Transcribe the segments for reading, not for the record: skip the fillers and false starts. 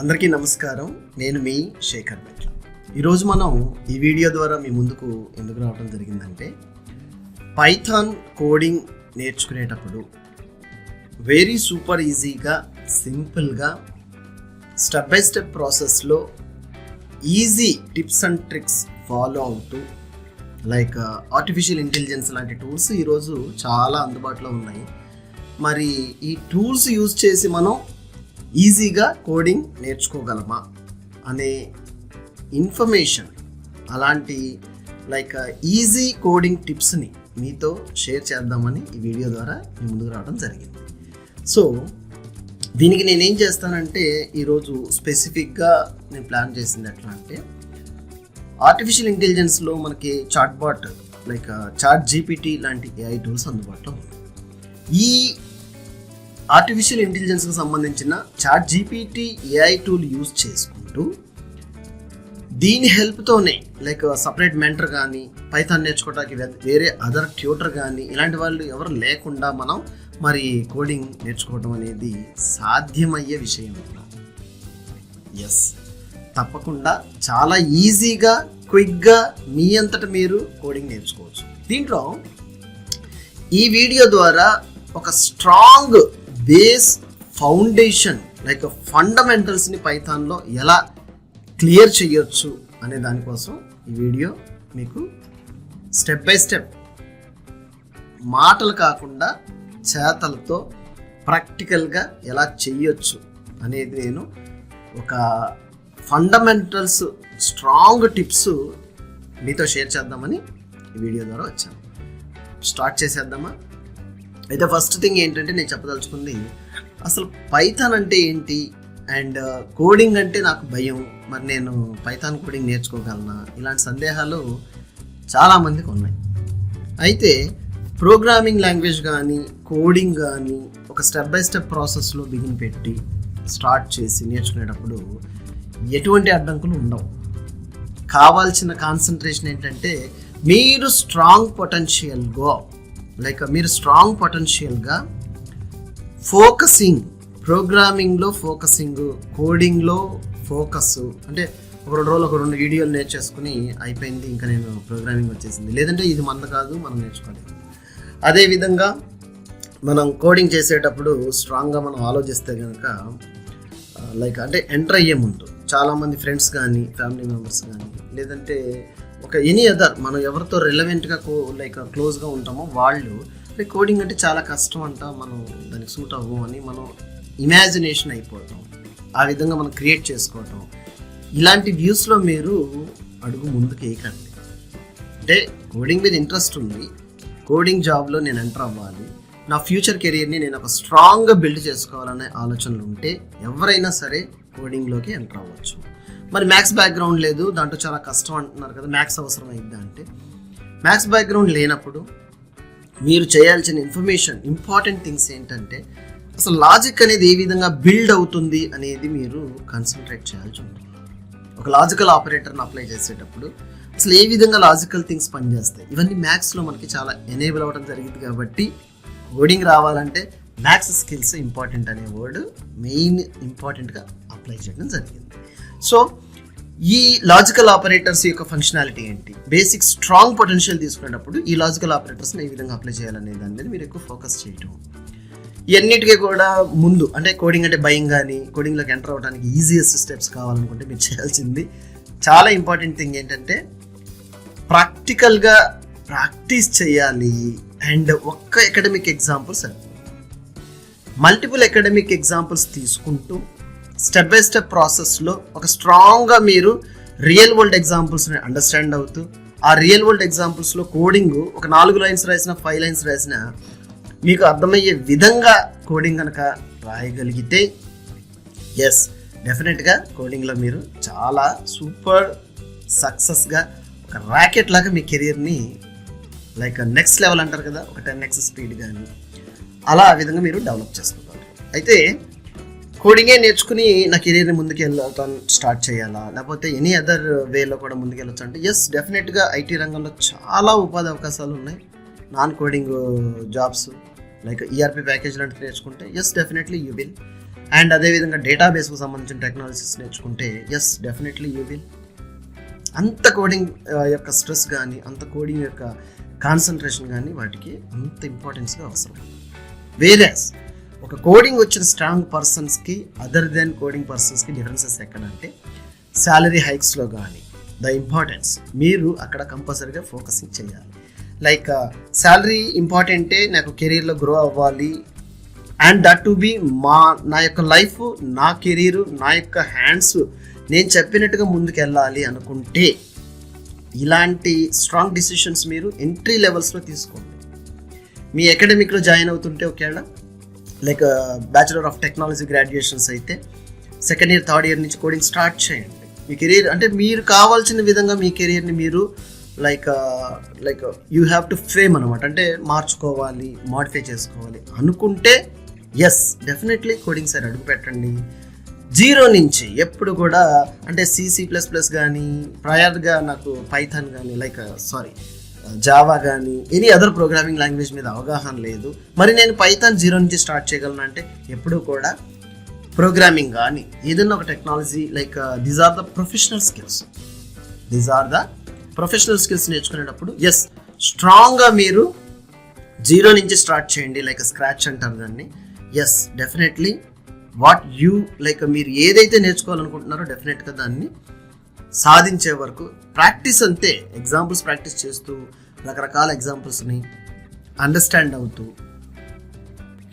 అందరికీ నమస్కారం. నేను మీ శేఖర్ మిత్ర. ఈరోజు మనం ఈ వీడియో ద్వారా మీ ముందుకు ఎందుకు రావడం జరిగిందంటే, పైథాన్ కోడింగ్ నేర్చుకునేటప్పుడు వెరీ సూపర్ ఈజీగా, సింపుల్గా, స్టెప్ బై స్టెప్ ప్రాసెస్లో easy tips and tricks follow అవుతూ, లైక్ ఆర్టిఫిషియల్ ఇంటెలిజెన్స్ లాంటి టూల్స్ ఈరోజు చాలా అందుబాటులో ఉన్నాయి. మరి ఈ టూల్స్ యూజ్ చేసి మనం ఈజీగా కోడింగ్ నేర్చుకోగలమా అనే ఇన్ఫర్మేషన్, అలాంటి లైక్ ఈజీ కోడింగ్ టిప్స్ని మీతో షేర్ చేద్దామని ఈ వీడియో ద్వారా మీ ముందుకు రావడం జరిగింది. సో దీనికి నేనేం చేస్తానంటే, ఈరోజు స్పెసిఫిక్గా నేను ప్లాన్ చేసింది ఎట్లా అంటే, ఆర్టిఫిషియల్ ఇంటెలిజెన్స్లో మనకి చాట్బాట్ లైక్ చాట్ జీపీటీ లాంటి ఏఐ టూల్స్ అందుబాటులో ఉన్నాయి. ఈ ఆర్టిఫిషియల్ ఇంటెలిజెన్స్కి సంబంధించిన chat GPT AI tool use చేసుకుంటూ, దీని హెల్ప్తోనే లైక్ సపరేట్ మెంటర్ కానీ, పైథాన్ నేర్చుకోవడానికి వేరే అదర్ ట్యూటర్ కానీ, ఇలాంటి వాళ్ళు ఎవరు లేకుండా మనం మరి కోడింగ్ నేర్చుకోవడం అనేది సాధ్యమయ్యే విషయం. ఎస్, తప్పకుండా చాలా ఈజీగా, క్విక్గా మీ అంతట మీరు కోడింగ్ నేర్చుకోవచ్చు. దీంట్లో ఈ వీడియో ద్వారా ఒక స్ట్రాంగ్ బేస్ ఫౌండేషన్ లైక్ ఫండమెంటల్స్ని పైథాన్లో ఎలా క్లియర్ చేయొచ్చు అనే దానికోసం ఈ వీడియో మీకు స్టెప్ బై స్టెప్, మాటలు కాకుండా చేతలతో ప్రాక్టికల్గా ఎలా చేయొచ్చు అనేది నేను ఒక ఫండమెంటల్స్ స్ట్రాంగ్ టిప్స్ మీతో షేర్ చేద్దామని ఈ వీడియో ద్వారా వచ్చాను. స్టార్ట్ చేసేద్దామా? అయితే ఫస్ట్ థింగ్ ఏంటంటే, నేను చెప్పదలుచుకుంది అసలు పైథాన్ అంటే ఏంటి, అండ్ కోడింగ్ అంటే నాకు భయం, మరి నేను పైథాన్ కోడింగ్ నేర్చుకోగలనా, ఇలాంటి సందేహాలు చాలామందికి ఉన్నాయి. అయితే ప్రోగ్రామింగ్ లాంగ్వేజ్ కానీ, కోడింగ్ కానీ ఒక స్టెప్ బై స్టెప్ ప్రాసెస్లో బిగిన్ పెట్టి స్టార్ట్ చేసి నేర్చుకునేటప్పుడు ఎటువంటి అడ్డంకులు ఉండవు. కావాల్సిన కాన్సన్ట్రేషన్ ఏంటంటే, మీరు స్ట్రాంగ్ పొటెన్షియల్గా లైక్ మీరు స్ట్రాంగ్ పొటెన్షియల్గా ఫోకసింగ్, ప్రోగ్రామింగ్లో ఫోకసింగ్, కోడింగ్లో ఫోకస్. అంటే ఒక 2 రోజులు ఒక 2 వీడియోలు నేర్చేసుకుని అయిపోయింది, ఇంకా నేను ప్రోగ్రామింగ్ వచ్చేసింది, లేదంటే ఇది మంద కాదు, మనం నేర్చుకోలేదు. అదేవిధంగా మనం కోడింగ్ చేసేటప్పుడు స్ట్రాంగ్గా మనం ఆలోచిస్తే కనుక లైక్ అంటే ఎంటర్ అయ్యే ముందు చాలామంది ఫ్రెండ్స్ కానీ, ఫ్యామిలీ మెంబర్స్ కానీ, లేదంటే ఒక ఎనీ అదర్ మనం ఎవరితో రిలవెంట్గా లైక్ క్లోజ్గా ఉంటామో వాళ్ళు కోడింగ్ అంటే చాలా కష్టం అంట, మనం దానికి సూట్ అవ్వం అని మనం ఇమాజినేషన్ అయిపోవటం, ఆ విధంగా మనం క్రియేట్ చేసుకోవటం, ఇలాంటి వ్యూస్లో మీరు అడుగు ముందుకు వేయకండి. అంటే కోడింగ్ మీద ఇంట్రెస్ట్ ఉంది, కోడింగ్ జాబ్లో నేను ఎంటర్ అవ్వాలి, నా ఫ్యూచర్ కెరియర్ని నేను ఒక స్ట్రాంగ్గా బిల్డ్ చేసుకోవాలనే ఆలోచనలు ఉంటే ఎవరైనా సరే కోడింగ్లోకి ఎంటర్ అవ్వచ్చు. మరి మ్యాథ్స్ బ్యాక్గ్రౌండ్ లేదు, దాంట్లో చాలా కష్టం అంటున్నారు కదా, మ్యాథ్స్ అవసరం అయిందా అంటే, మ్యాథ్స్ బ్యాక్గ్రౌండ్ లేనప్పుడు మీరు చేయాల్సిన ఇన్ఫర్మేషన్, ఇంపార్టెంట్ థింగ్స్ ఏంటంటే, అసలు లాజిక్ అనేది ఏ విధంగా బిల్డ్ అవుతుంది అనేది మీరు కాన్సన్ట్రేట్ చేయాల్సి ఉంటుంది. ఒక లాజికల్ ఆపరేటర్ని అప్లై చేసేటప్పుడు అసలు ఏ విధంగా లాజికల్ థింగ్స్ పనిచేస్తాయి, ఇవన్నీ మ్యాథ్స్లో మనకి చాలా ఎనేబుల్ అవ్వడం జరిగింది. కాబట్టి కోడింగ్ రావాలంటే మ్యాథ్స్ స్కిల్స్ ఇంపార్టెంట్ అనే వర్డ్ మెయిన్ ఇంపార్టెంట్గా అప్లై చేయడం జరిగింది. సో ఈ లాజికల్ ఆపరేటర్స్ యొక్క ఫంక్షనాలిటీ ఏంటి, బేసిక్ స్ట్రాంగ్ పొటెన్షియల్ తీసుకునేటప్పుడు ఈ లాజికల్ ఆపరేటర్స్ని ఏ విధంగా అప్లై చేయాలనే దాని మీద మీరు ఎక్కువ ఫోకస్ చేయటం. ఇవన్నిటికీ కూడా ముందు అంటే కోడింగ్ అంటే భయం కానీ, కోడింగ్లోకి ఎంటర్ అవ్వడానికి ఈజియెస్ట్ స్టెప్స్ కావాలనుకుంటే మీరు చేయాల్సింది చాలా ఇంపార్టెంట్ థింగ్ ఏంటంటే, ప్రాక్టికల్గా ప్రాక్టీస్ చేయాలి. అండ్ ఒక్క academic examples, multiple academic examples తీసుకుంటూ స్టెప్ బై స్టెప్ ప్రాసెస్లో ఒక స్ట్రాంగ్గా మీరు రియల్ వరల్డ్ ఎగ్జాంపుల్స్ని అండర్స్టాండ్ అవుతూ, ఆ రియల్ వరల్డ్ ఎగ్జాంపుల్స్లో కోడింగ్ ఒక 4 లైన్స్ రాసిన, 5 లైన్స్ రాసిన మీకు అర్థమయ్యే విధంగా కోడింగ్ కనుక రాయగలిగితే, ఎస్ డెఫినెట్గా కోడింగ్లో మీరు చాలా సూపర్ సక్సెస్గా ఒక ర్యాకెట్ లాగా మీ కెరియర్ని లైక్ నెక్స్ట్ లెవెల్ అంటారు కదా, ఒక 10x స్పీడ్ కానీ అలా ఆ విధంగా మీరు డెవలప్ చేసుకోగలరు. అయితే కోడింగే నేర్చుకుని నా కెరీర్ని ముందుకు వెళ్ళాను స్టార్ట్ చేయాలా, లేకపోతే ఎనీ అదర్ వేలో కూడా ముందుకు వెళ్ళొచ్చు అంటే, ఎస్ డెఫినెట్గా ఐటీ రంగంలో చాలా ఉపాధి అవకాశాలు ఉన్నాయి. Non coding jobs like ERP package లాంటివి నేర్చుకుంటే yes definitely you will. And అదేవిధంగా డేటాబేస్కు సంబంధించిన టెక్నాలజీస్ నేర్చుకుంటే ఎస్ డెఫినెట్లీ యూ విల్. అంత కోడింగ్ యొక్క స్ట్రెస్ కానీ, అంత కోడింగ్ యొక్క కాన్సన్ట్రేషన్ కానీ వాటికి అంత ఇంపార్టెన్స్గా అవసరం. వేరేస్ ఒక కోడింగ్ వచ్చిన స్ట్రాంగ్ పర్సన్స్కి అదర్ దెన్ కోడింగ్ పర్సన్స్కి డిఫరెన్సెస్ ఎక్కడంటే శాలరీ హైక్స్లో కానీ ద ఇంపార్టెన్స్ మీరు అక్కడ కంపల్సరీగా ఫోకసింగ్ చేయాలి. లైక్ శాలరీ ఇంపార్టెంటే, నాకు కెరీర్లో గ్రో అవ్వాలి అండ్ దట్ టు బి నా యొక్క లైఫ్, నా కెరీరు, నా యొక్క హ్యాండ్స్ నేను చెప్పినట్టుగా ముందుకు వెళ్ళాలి అనుకుంటే ఇలాంటి స్ట్రాంగ్ డిసిషన్స్ మీరు ఎంట్రీ లెవెల్స్లో తీసుకోండి. మీ అకాడమిక్లో జాయిన్ అవుతుంటే ఒకవేళ like bachelor of technology graduations అయితే సెకండ్ ఇయర్, థర్డ్ ఇయర్ నుంచి కోడింగ్ స్టార్ట్ చేయండి. మీ కెరీర్ అంటే మీరు కావాల్సిన విధంగా మీ కెరీర్ని మీరు like you have to frame అనమాట. అంటే మార్చుకోవాలి, మాడిఫై చేసుకోవాలి అనుకుంటే ఎస్ డెఫినెట్లీ కోడింగ్ సైడ్ అడుగు పెట్టండి. జీరో నుంచి ఎప్పుడు కూడా అంటే C++ కానీ, ప్రయర్గా నాకు పైథాన్ కానీ జావా కానీ ఎనీ అదర్ ప్రోగ్రామింగ్ లాంగ్వేజ్ మీద అవగాహన లేదు, మరి నేను పైథాన్ జీరో నుంచి స్టార్ట్ చేయగలను అంటే ఎప్పుడు కూడా ప్రోగ్రామింగ్ కానీ ఏదైనా ఒక technology like these are the professional skills నేర్చుకునేటప్పుడు ఎస్ స్ట్రాంగ్గా మీరు జీరో నుంచి స్టార్ట్ చేయండి. లైక్ స్క్రాచ్ అంటారు దాన్ని. Yes definitely what you like మీరు ఏదైతే నేర్చుకోవాలనుకుంటున్నారో డెఫినెట్గా దాన్ని సాధించే వరకు ప్రాక్టీస్ అంతే. ఎగ్జాంపుల్స్ ప్రాక్టీస్ చేస్తూ రకరకాల ఎగ్జాంపుల్స్ని అండర్స్టాండ్ అవుతూ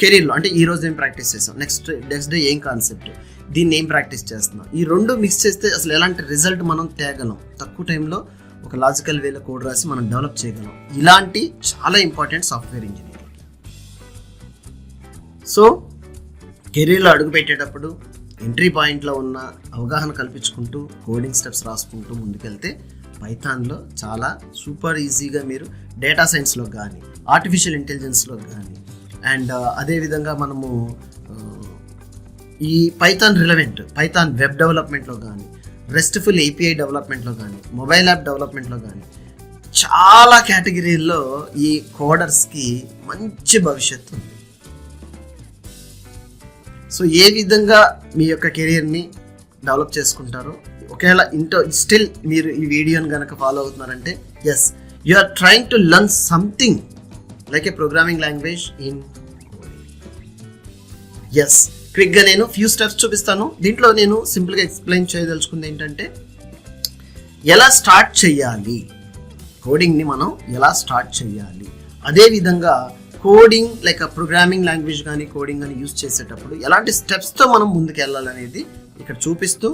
కెరీర్లో అంటే ఈరోజు ఏం ప్రాక్టీస్ చేస్తాం, నెక్స్ట్ డే ఏం కాన్సెప్ట్, దీన్ని ఏం ప్రాక్టీస్ చేస్తున్నాం, ఈ రెండు మిక్స్ చేస్తే అసలు ఎలాంటి రిజల్ట్ మనం తేగలం, తక్కువ టైంలో ఒక లాజికల్ వేలో కోడ్ రాసి మనం డెవలప్ చేయగలం. ఇలాంటి చాలా ఇంపార్టెంట్ సాఫ్ట్వేర్ ఇంజనీరింగ్. సో కెరీర్లో అడుగుపెట్టేటప్పుడు ఎంట్రీ పాయింట్లో ఉన్న అవగాహన కల్పించుకుంటూ కోడింగ్ స్టెప్స్ రాసుకుంటూ ముందుకెళ్తే పైథాన్లో చాలా సూపర్ ఈజీగా మీరు డేటా సైన్స్లో కానీ, ఆర్టిఫిషియల్ ఇంటెలిజెన్స్లో కానీ అండ్ అదేవిధంగా మనము ఈ పైథాన్ వెబ్ డెవలప్మెంట్లో కానీ, రెస్ట్ఫుల్ API డెవలప్మెంట్లో కానీ, మొబైల్ యాప్ డెవలప్మెంట్లో కానీ చాలా కేటగిరీల్లో ఈ కోడర్స్కి మంచి భవిష్యత్తు ఉంది. సో ఏ విధంగా మీ యొక్క కెరీర్ని డెవలప్ చేసుకుంటారో, ఒకవేళ స్టిల్ మీరు ఈ వీడియోని కనుక ఫాలో అవుతున్నారంటే yes you are trying to learn something like a programming language in coding. Yes క్విక్గా నేను ఫ్యూ స్టెప్స్ చూపిస్తాను. దీంట్లో నేను సింపుల్గా ఎక్స్ప్లెయిన్ చేయదలుచుకుంది ఏంటంటే ఎలా స్టార్ట్ చేయాలి, కోడింగ్ని మనం ఎలా స్టార్ట్ చేయాలి, అదేవిధంగా కోడింగ్ లైక్ ప్రోగ్రామింగ్ లాంగ్వేజ్ కానీ కోడింగ్ కానీ యూజ్ చేసేటప్పుడు ఎలాంటి స్టెప్స్తో మనం ముందుకు వెళ్ళాలనేది ఇక్కడ చూపిస్తూ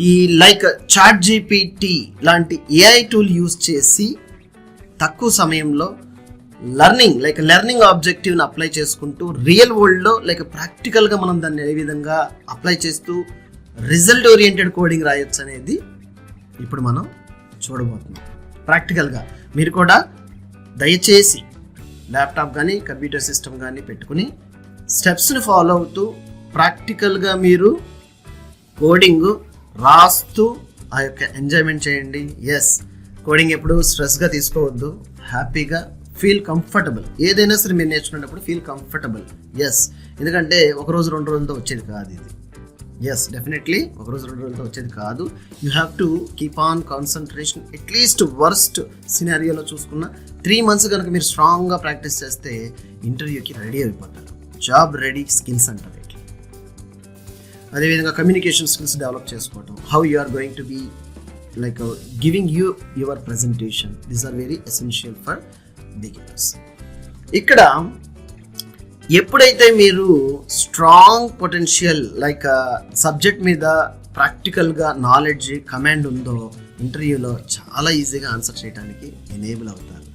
ఈ లైక్ ChatGPT లాంటి AI టూల్ యూజ్ చేసి తక్కువ సమయంలో లెర్నింగ్ ఆబ్జెక్టివ్ని అప్లై చేసుకుంటూ రియల్ వరల్డ్లో లైక్ ప్రాక్టికల్గా మనం దాన్ని ఏ విధంగా అప్లై చేస్తూ రిజల్ట్ ఓరియంటెడ్ కోడింగ్ రాయొచ్చు అనేది ఇప్పుడు మనం చూడబోతున్నాం. ప్రాక్టికల్గా మీరు కూడా దయచేసి ల్యాప్టాప్ కానీ కంప్యూటర్ సిస్టమ్ కానీ పెట్టుకుని స్టెప్స్ని ఫాలో అవుతూ ప్రాక్టికల్గా మీరు కోడింగ్ రాస్తూ ఆ యొక్క ఎంజాయ్మెంట్ చేయండి. ఎస్ కోడింగ్ ఎప్పుడు స్ట్రెస్గా తీసుకోవద్దు, హ్యాపీగా ఫీల్ కంఫర్టబుల్. ఏదైనా సరే మీరు నేర్చుకునేటప్పుడు ఫీల్ కంఫర్టబుల్. ఎస్ ఎందుకంటే ఒకరోజు 2 రోజులతో వచ్చేది కాదు ఇది. ఎస్ డెఫినెట్లీ ఒకరోజు 2 రోజులతో వచ్చేది కాదు. You have to keep on concentration. At least worst సినారియోలో చూసుకున్న 3 months కనుక మీరు స్ట్రాంగ్గా ప్రాక్టీస్ చేస్తే ఇంటర్వ్యూకి రెడీ అయిపోతారు. జాబ్ రెడీ స్కిల్స్ అంటారు. అదేవిధంగా కమ్యూనికేషన్ స్కిల్స్ డెవలప్ చేసుకోవటం, how you are going to be like giving your presentation, these are very essential for beginners. ఇక్కడ ఎప్పుడైతే మీరు స్ట్రాంగ్ పొటెన్షియల్ లైక్ సబ్జెక్ట్ మీద ప్రాక్టికల్గా నాలెడ్జ్ కమాండ్ ఉందో ఇంటర్వ్యూలో చాలా ఈజీగా ఆన్సర్ చేయడానికి ఎనేబుల్ అవుతారు.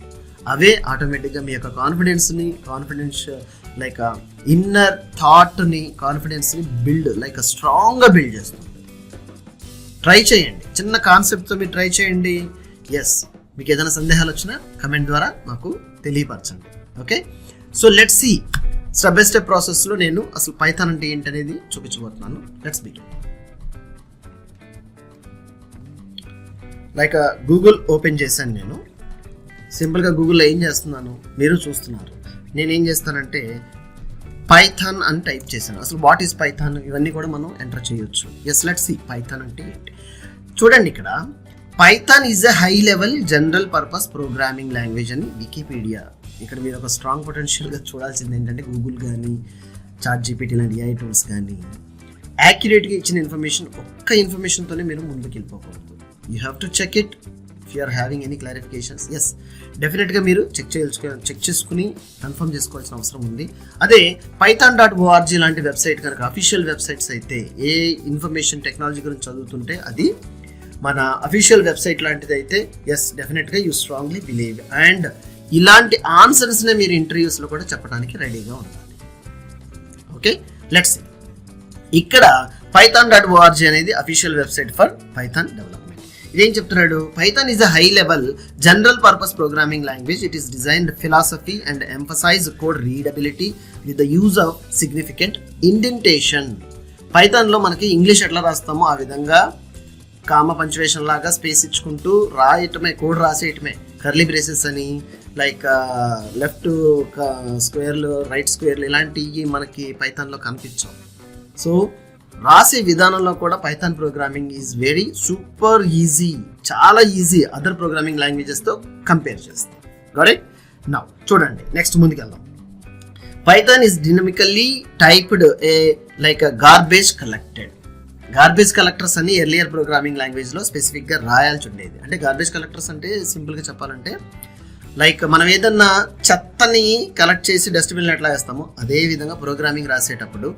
అవే ఆటోమేటిక్గా మీ యొక్క కాన్ఫిడెన్స్ లైక్ ఇన్నర్ థాట్ని, కాన్ఫిడెన్స్ని స్ట్రాంగ్గా బిల్డ్ చేస్తుంది. ట్రై చేయండి, చిన్న కాన్సెప్ట్తో మీరు ట్రై చేయండి. ఎస్ మీకు ఏదైనా సందేహాలు వచ్చినా కమెంట్ ద్వారా మాకు తెలియపరచండి. Okay, so let's see step by step ప్రాసెస్లో నేను అసలు పైథాన్ అంటే ఏంటనేది చూపించబోతున్నాను. Let's begin. Like Google open చేశాను నేను. సింపుల్గా గూగుల్లో ఏం చేస్తున్నాను మీరు చూస్తున్నారు. నేనేం చేస్తానంటే పైథాన్ అని టైప్ చేశాను. అసలు వాట్ ఈస్ పైథాన్ ఇవన్నీ కూడా మనం ఎంటర్ చేయొచ్చు. ఎస్, లెట్స్ సీ పైథాన్ అంటే ఏంటి. చూడండి, ఇక్కడ Python is a high level general purpose programming language అని వికీపీడియా. ఇక్కడ మీరు ఒక స్ట్రాంగ్ పొటెన్షియల్గా చూడాల్సింది ఏంటంటే గూగుల్ కానీ చాట్ జీపీటీ లాంటి AI టూల్స్ కానీ యాక్యురేట్గా ఇచ్చిన ఒక్క ఇన్ఫర్మేషన్తోనే మీరు ముందుకు వెళ్ళిపోకూడదు. You have to check it if you are having any clarifications. Yes, డెఫినెట్గా మీరు చెక్ చేసుకుని కన్ఫర్మ్ చేసుకోవాల్సిన అవసరం ఉంది. అదే python.org లాంటి వెబ్సైట్ కనుక అఫీషియల్ వెబ్సైట్స్ అయితే ఏ ఇన్ఫర్మేషన్ టెక్నాలజీ గురించి చదువుతుంటే అది మన అఫీషియల్ వెబ్సైట్ లాంటిది అయితే ఎస్, డెఫినెట్గా యూ స్ట్రాంగ్లీ బిలీవ్. అండ్ ఇలాంటి ఆన్సర్స్నే మీరు ఇంటర్వ్యూస్లో కూడా చెప్పడానికి రెడీగా ఉండాలి. Okay, let's see. ఇక్కడ python.org అనేది official website for Python development. ఇదేం చెప్తున్నాడు, Python is a high level general purpose programming language. It is designed philosophy and emphasize code readability with the use of significant indentation. పైథాన్లో మనకి English ఎట్లా రాస్తామో ఆ విధంగా కామ పంచువేషన్ లాగా స్పేస్ ఇచ్చుకుంటూ రాయటమే, కోడ్ రాసేయటమే. కర్లీ బ్రేసెస్ అని లైక్ లెఫ్ట్ స్క్వేర్లు, రైట్ స్క్వేర్లు ఇలాంటివి మనకి పైథాన్లో కనిపించవు. సో రాసే విధానంలో కూడా Python programming is very super easy, చాలా ఈజీ అదర్ ప్రోగ్రామింగ్ లాంగ్వేజెస్తో కంపేర్ చేస్తాం. Got it? నౌ చూడండి, నెక్స్ట్ ముందుకు వెళ్దాం. Python is dynamically typed like garbage collected. Garbage collectors అని ఎర్లియర్ ప్రోగ్రామింగ్ లాంగ్వేజ్లో స్పెసిఫిక్గా రాయాల్సి ఉండేది. అంటే గార్బేజ్ కలెక్టర్స్ అంటే సింపుల్గా చెప్పాలంటే లైక్ మనం ఏదన్నా చెత్తని కలెక్ట్ చేసి డస్ట్బిన్లో ఎట్లా వేస్తామో అదే విధంగా ప్రోగ్రామింగ్ రాసేటప్పుడు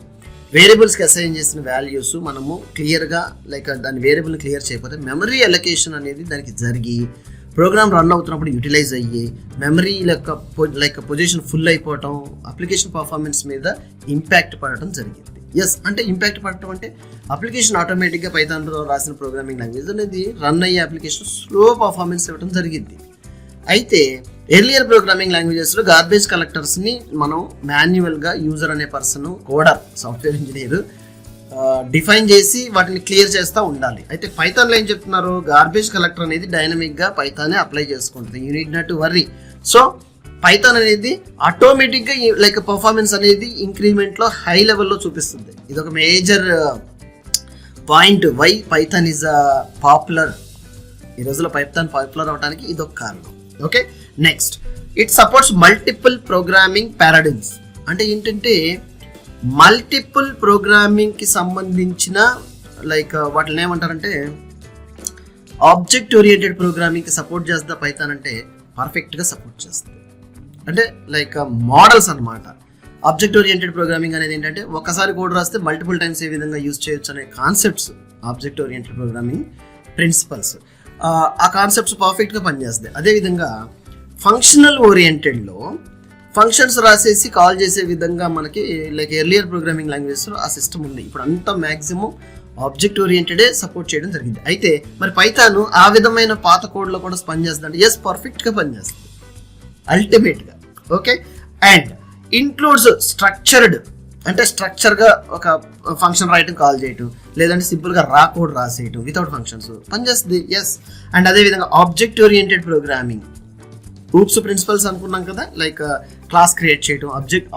వేరియబుల్స్కి అసైన్ చేసిన వాల్యూస్ మనము క్లియర్గా లైక్ దాని వేరియబుల్ని క్లియర్ చేయకపోతే మెమరీ అలొకేషన్ అనేది దానికి జరిగి ప్రోగ్రామ్ రన్ అవుతున్నప్పుడు యూటిలైజ్ అయ్యి మెమరీ లైక్ పొజిషన్ ఫుల్ అయిపోవటం, అప్లికేషన్ పర్ఫార్మెన్స్ మీద ఇంపాక్ట్ పడటం జరిగింది. ఎస్, అంటే ఇంపాక్ట్ పడటం అంటే అప్లికేషన్ ఆటోమేటిక్గా పైథాన్లో రాసిన ప్రోగ్రామింగ్ లాంగ్వేజ్ అనేది రన్ అయ్యే అప్లికేషన్ స్లో పర్ఫార్మెన్స్ ఇవ్వడం జరిగింది. అయితే ఎర్లియర్ ప్రోగ్రామింగ్ లాంగ్వేజెస్లో గార్బేజ్ కలెక్టర్స్ని మనం మాన్యువల్గా యూజర్ అనే పర్సన్, కోడర్, సాఫ్ట్వేర్ ఇంజనీర్ డిఫైన్ చేసి వాటిని క్లియర్ చేస్తూ ఉండాలి. అయితే పైథాన్లో ఏం చెప్తున్నారు, గార్బేజ్ కలెక్టర్ అనేది డైనమిక్గా పైథానే అప్లై చేసుకుంటుంది. You need not to worry. So Python అనేది ఆటోమేటిక్గా లైక్ పర్ఫార్మెన్స్ అనేది ఇంక్రిమెంట్లో హై లెవెల్లో చూపిస్తుంది. ఇది ఒక major point why Python is popular. ఈ రోజుల్లో పైథాన్ పాపులర్ అవడానికి ఇదొక కారణం. Okay, next, it supports multiple programming paradigms. అంటే ఏంటంటే మల్టిపుల్ ప్రోగ్రామింగ్కి సంబంధించిన లైక్ వాటిని ఏమంటారంటే ఆబ్జెక్ట్ ఓరియంటెడ్ ప్రోగ్రామింగ్కి సపోర్ట్ చేస్తుందా పైథాన్ అంటే పర్ఫెక్ట్గా సపోర్ట్ చేస్తుంది. అంటే లైక్ మోడల్స్ అనమాట. ఆబ్జెక్ట్ ఓరియంటెడ్ ప్రోగ్రామింగ్ అనేది ఏంటంటే ఒకసారి కోడ్ రాస్తే మల్టిపుల్ టైమ్స్ ఏ విధంగా యూజ్ చేయొచ్చు అనే concepts object oriented programming principles. ఆ కాన్సెప్ట్స్ పర్ఫెక్ట్గా పనిచేస్తాయి. అదేవిధంగా ఫంక్షనల్ ఓరియంటెడ్లో ఫంక్షన్స్ రాసేసి కాల్ చేసే విధంగా మనకి లైక్ ఎర్లియర్ ప్రోగ్రామింగ్ లాంగ్వేజ్లో ఆ సిస్టమ్ ఉంది. ఇప్పుడు అంతా మ్యాక్సిమం ఆబ్జెక్ట్ ఓరియంటెడే సపోర్ట్ చేయడం జరిగింది. అయితే మరి పైథాన్ ఆ విధమైన పాత కోడ్లో కూడా పనిచేస్తుంది అంటే ఎస్, పర్ఫెక్ట్గా పనిచేస్తుంది అల్టిమేట్గా. ఓకే, అండ్ ఇంక్లూడ్స్ స్ట్రక్చర్డ్, అంటే స్ట్రక్చర్గా ఒక ఫంక్షన్ రాయటం, కాల్ చేయటం, లేదంటే సింపుల్గా రా కోడ్ రాసేయటం వితౌట్ ఫంక్షన్స్ పనిచేస్తుంది. ఎస్, అండ్ అదేవిధంగా object oriented programming oops principles అనుకున్నాం కదా, లైక్ క్లాస్ క్రియేట్ చేయటం,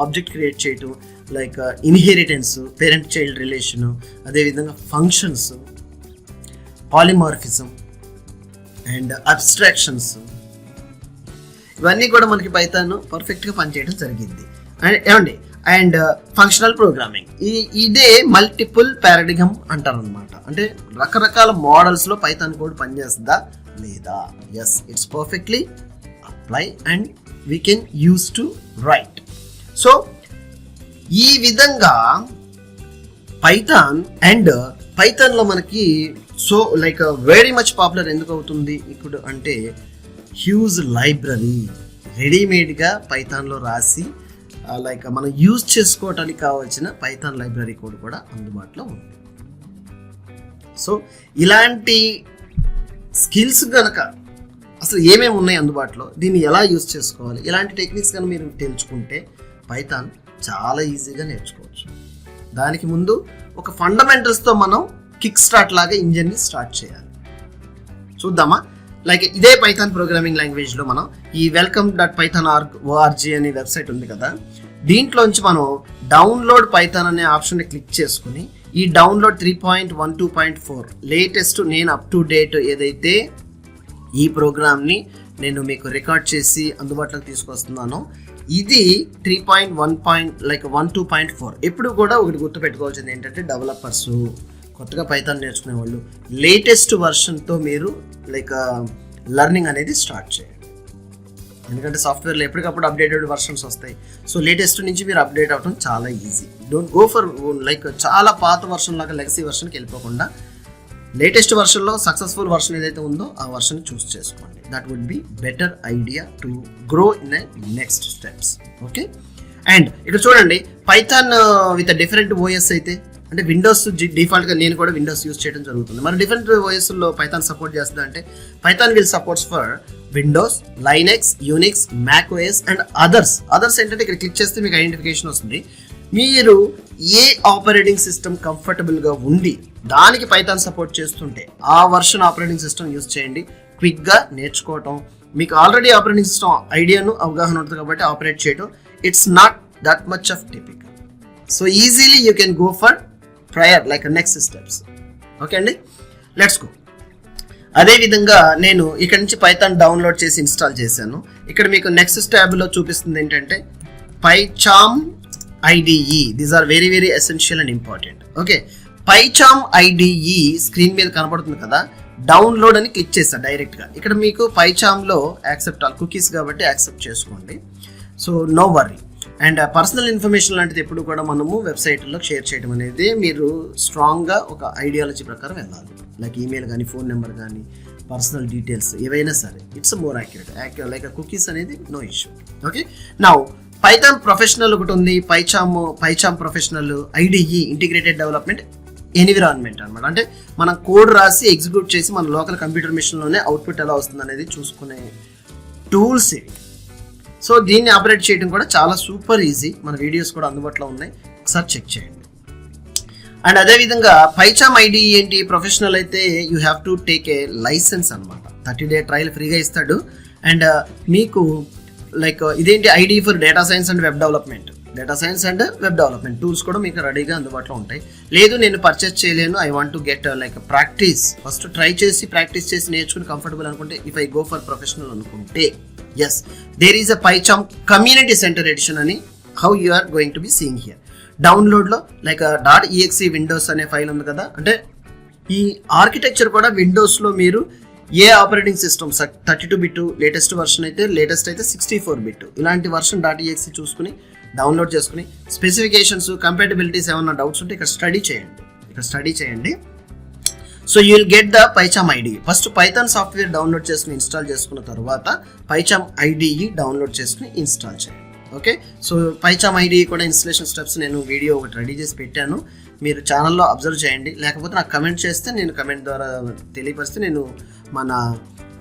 ఆబ్జెక్ట్ క్రియేట్ చేయటం, like inheritance, parent child relation, అదేవిధంగా ఫంక్షన్స్, పాలిమార్ఫిజం అండ్ అబ్స్ట్రాక్షన్స్, ఇవన్నీ కూడా మనకి పైథాన్ పర్ఫెక్ట్గా పనిచేయడం జరిగింది. అండ్ ఏమండి, అండ్ ఫంక్షనల్ ప్రోగ్రామింగ్ ఇదే మల్టిపుల్ పారాడిగమ్ అంటారు అనమాట. అంటే రకరకాల మోడల్స్లో పైథాన్ కోడ్ పనిచేస్తుందా లేదా? Yes, it's perfectly apply and we can use to right. So ఈ విధంగా పైథాన్లో మనకి so like very much popular ఎందుకు అవుతుంది ఇప్పుడు అంటే హ్యూజ్ లైబ్రరీ రెడీమేడ్గా పైథాన్లో రాసి లైక్ మనం యూజ్ చేసుకోవటానికి కావాల్సిన పైథాన్ లైబ్రరీ కోడ్ కూడా అందుబాటులో ఉంది. సో ఇలాంటి స్కిల్స్ కనుక అసలు ఏమేమి ఉన్నాయి అందుబాటులో, దీన్ని ఎలా యూజ్ చేసుకోవాలి, ఇలాంటి టెక్నిక్స్ కనుక మీరు తెలుసుకుంటే పైథాన్ చాలా ఈజీగా నేర్చుకోవచ్చు. దానికి ముందు ఒక ఫండమెంటల్స్తో మనం కిక్ స్టార్ట్ లాగా ఇంజన్ని స్టార్ట్ చేయాలి. చూద్దామా? లైక్ ఇదే పైథాన్ ప్రోగ్రామింగ్ లాంగ్వేజ్లో మనం ఈ welcome.python.org అనే వెబ్సైట్ ఉంది కదా, దీంట్లోంచి మనం డౌన్లోడ్ పైథాన్ అనే ఆప్షన్ని క్లిక్ చేసుకుని ఈ డౌన్లోడ్ 3.12.4 లేటెస్ట్ నేను అప్ టు డేట్ ఏదైతే ఈ ప్రోగ్రామ్ని నేను మీకు రికార్డ్ చేసి అందుబాటులోకి తీసుకొస్తున్నానో ఇది 3.1.12.4. ఎప్పుడు కూడా ఒకటి గుర్తుపెట్టుకోవాల్సింది ఏంటంటే డెవలపర్స్ కొత్తగా పైథాన్ నేర్చుకునే వాళ్ళు లేటెస్ట్ వర్షన్తో మీరు లెర్నింగ్ అనేది స్టార్ట్ చేయండి. ఎందుకంటే సాఫ్ట్వేర్లో ఎప్పటికప్పుడు అప్డేటెడ్ వర్షన్స్ వస్తాయి. సో లేటెస్ట్ నుంచి మీరు అప్డేట్ అవ్వడం చాలా ఈజీ. డోంట్ గో ఫర్ చాలా పాత వర్షన్ లాగా లెగసీ వర్షన్కి వెళ్ళిపోకుండా లేటెస్ట్ వర్షన్లో సక్సెస్ఫుల్ వర్షన్ ఏదైతే ఉందో ఆ వర్షన్ చూస్ చేసుకోండి. That would be better idea to grow in next steps. Okay, and ఇక్కడ చూడండి పైథాన్ విత్ డిఫరెంట్ ఓఎస్ అయితే అంటే విండోస్ డిఫాల్ట్గా నేను కూడా విండోస్ యూస్ చేయడం జరుగుతుంది. మరి డిఫరెంట్ ఓఎస్లో పైథాన్ సపోర్ట్ చేస్తుంది అంటే Python will supports for Windows, Linux, Unix, Mac OS and others ఏంటంటే ఇక్కడ క్లిక్ చేస్తే మీకు ఐడెంటిఫికేషన్ వస్తుంది. మీరు ఏ ఆపరేటింగ్ సిస్టమ్ కంఫర్టబుల్గా ఉండి దానికి పైథాన్ సపోర్ట్ చేస్తుంటే ఆ వర్షన్ ఆపరేటింగ్ సిస్టమ్ యూస్ చేయండి. క్విక్గా నేర్చుకోవటం, మీకు ఆల్రెడీ ఆపరేటింగ్ సిస్టమ్ ఐడియాను అవగాహన ఉంటుంది కాబట్టి ఆపరేట్ చేయడం it's not that much of typical. So easily you can go for prior next steps. Okay అండి, లెట్స్ గో. అదేవిధంగా నేను ఇక్కడ నుంచి పైథాన్ డౌన్లోడ్ చేసి ఇన్స్టాల్ చేశాను. ఇక్కడ మీకు నెక్స్ట్ ట్యాబ్లో చూపిస్తుంది ఏంటంటే PyCharm IDE. These are very very essential and important. Okay, PyCharm IDE screen మీద కనపడుతుంది కదా, డౌన్లోడ్ అని క్లిక్ చేస్తాను డైరెక్ట్గా. ఇక్కడ మీకు పైచామ్లో యాక్సెప్ట్ ఆల్ కుకీస్ కాబట్టి యాక్సెప్ట్ చేసుకోండి. So no worry. And personal information లాంటిది ఎప్పుడు కూడా మనము వెబ్సైట్లో షేర్ చేయడం అనేది మీరు స్ట్రాంగ్గా ఒక ఐడియాలజీ ప్రకారం వెళ్ళాలి. ఈమెయిల్ కానీ, ఫోన్ నెంబర్ కానీ, పర్సనల్ డీటెయిల్స్ ఏవైనా సరే ఇట్స్ మోర్ యాక్యురేట్. కుకీస్ అనేది no issue. Okay, now Python professional ఒకటి ఉంది, PyCharm professional IDE integrated development environment అనమాట. అంటే మనం కోడ్ రాసి ఎగ్జిక్యూట్ చేసి మన లోకల్ కంప్యూటర్ మిషన్లోనే అవుట్పుట్ ఎలా వస్తుంది అనేది చూసుకునే టూల్స్ ఇవి. సో దీన్ని ఆపరేట్ చేయడం కూడా చాలా సూపర్ ఈజీ. మన వీడియోస్ కూడా అందుబాటులో ఉన్నాయి, ఒకసారి చెక్ చేయండి. అండ్ అదేవిధంగా పైచామ్ IDE ఏంటి, ప్రొఫెషనల్ అయితే you have to take a licence అనమాట. 30-day ట్రయల్ ఫ్రీగా ఇస్తాడు. అండ్ మీకు ఇదేంటి IDE for data science and web development tools కూడా మీకు రెడీగా అందుబాటులో ఉంటాయి. లేదు నేను పర్చేస్ చేయలేను, I want to get practice, first try చేసి ప్రాక్టీస్ చేసి నేర్చుకుని కంఫర్టబుల్ అనుకుంటే, if I go for professional అనుకుంటే yes there is a PyCharm community centre edition అని how you are going to be seeing here. డౌన్లోడ్లో .exe Windows అనే file ఉంది కదా, అంటే ఈ ఆర్కిటెక్చర్ కూడా విండోస్లో మీరు ఏ operating system 32-bit latest version అయితే 64-bit ఇలాంటి వర్షన్ .exe చూసుకుని డౌన్లోడ్ చేసుకుని స్పెసిఫికేషన్స్, కంపాటబిలిటీస్ ఏమన్నా డౌట్స్ ఉంటే ఇక్కడ స్టడీ చేయండి. So you will get the PyCharm IDE. First Python software download చేసుకుని ఇన్స్టాల్ చేసుకున్న తర్వాత పైచామ్ IDE డౌన్లోడ్ చేసుకుని ఇన్స్టాల్ చేయండి. ఓకే, సో పైచామ్ IDE కూడా ఇన్స్టలేషన్ స్టెప్స్ నేను వీడియో ఒకటి రెడీ చేసి పెట్టాను, మీరు ఛానల్లో అబ్జర్వ్ చేయండి. లేకపోతే నాకు కమెంట్ చేస్తే నేను కమెంట్ ద్వారా తెలియపరిస్తే నేను మన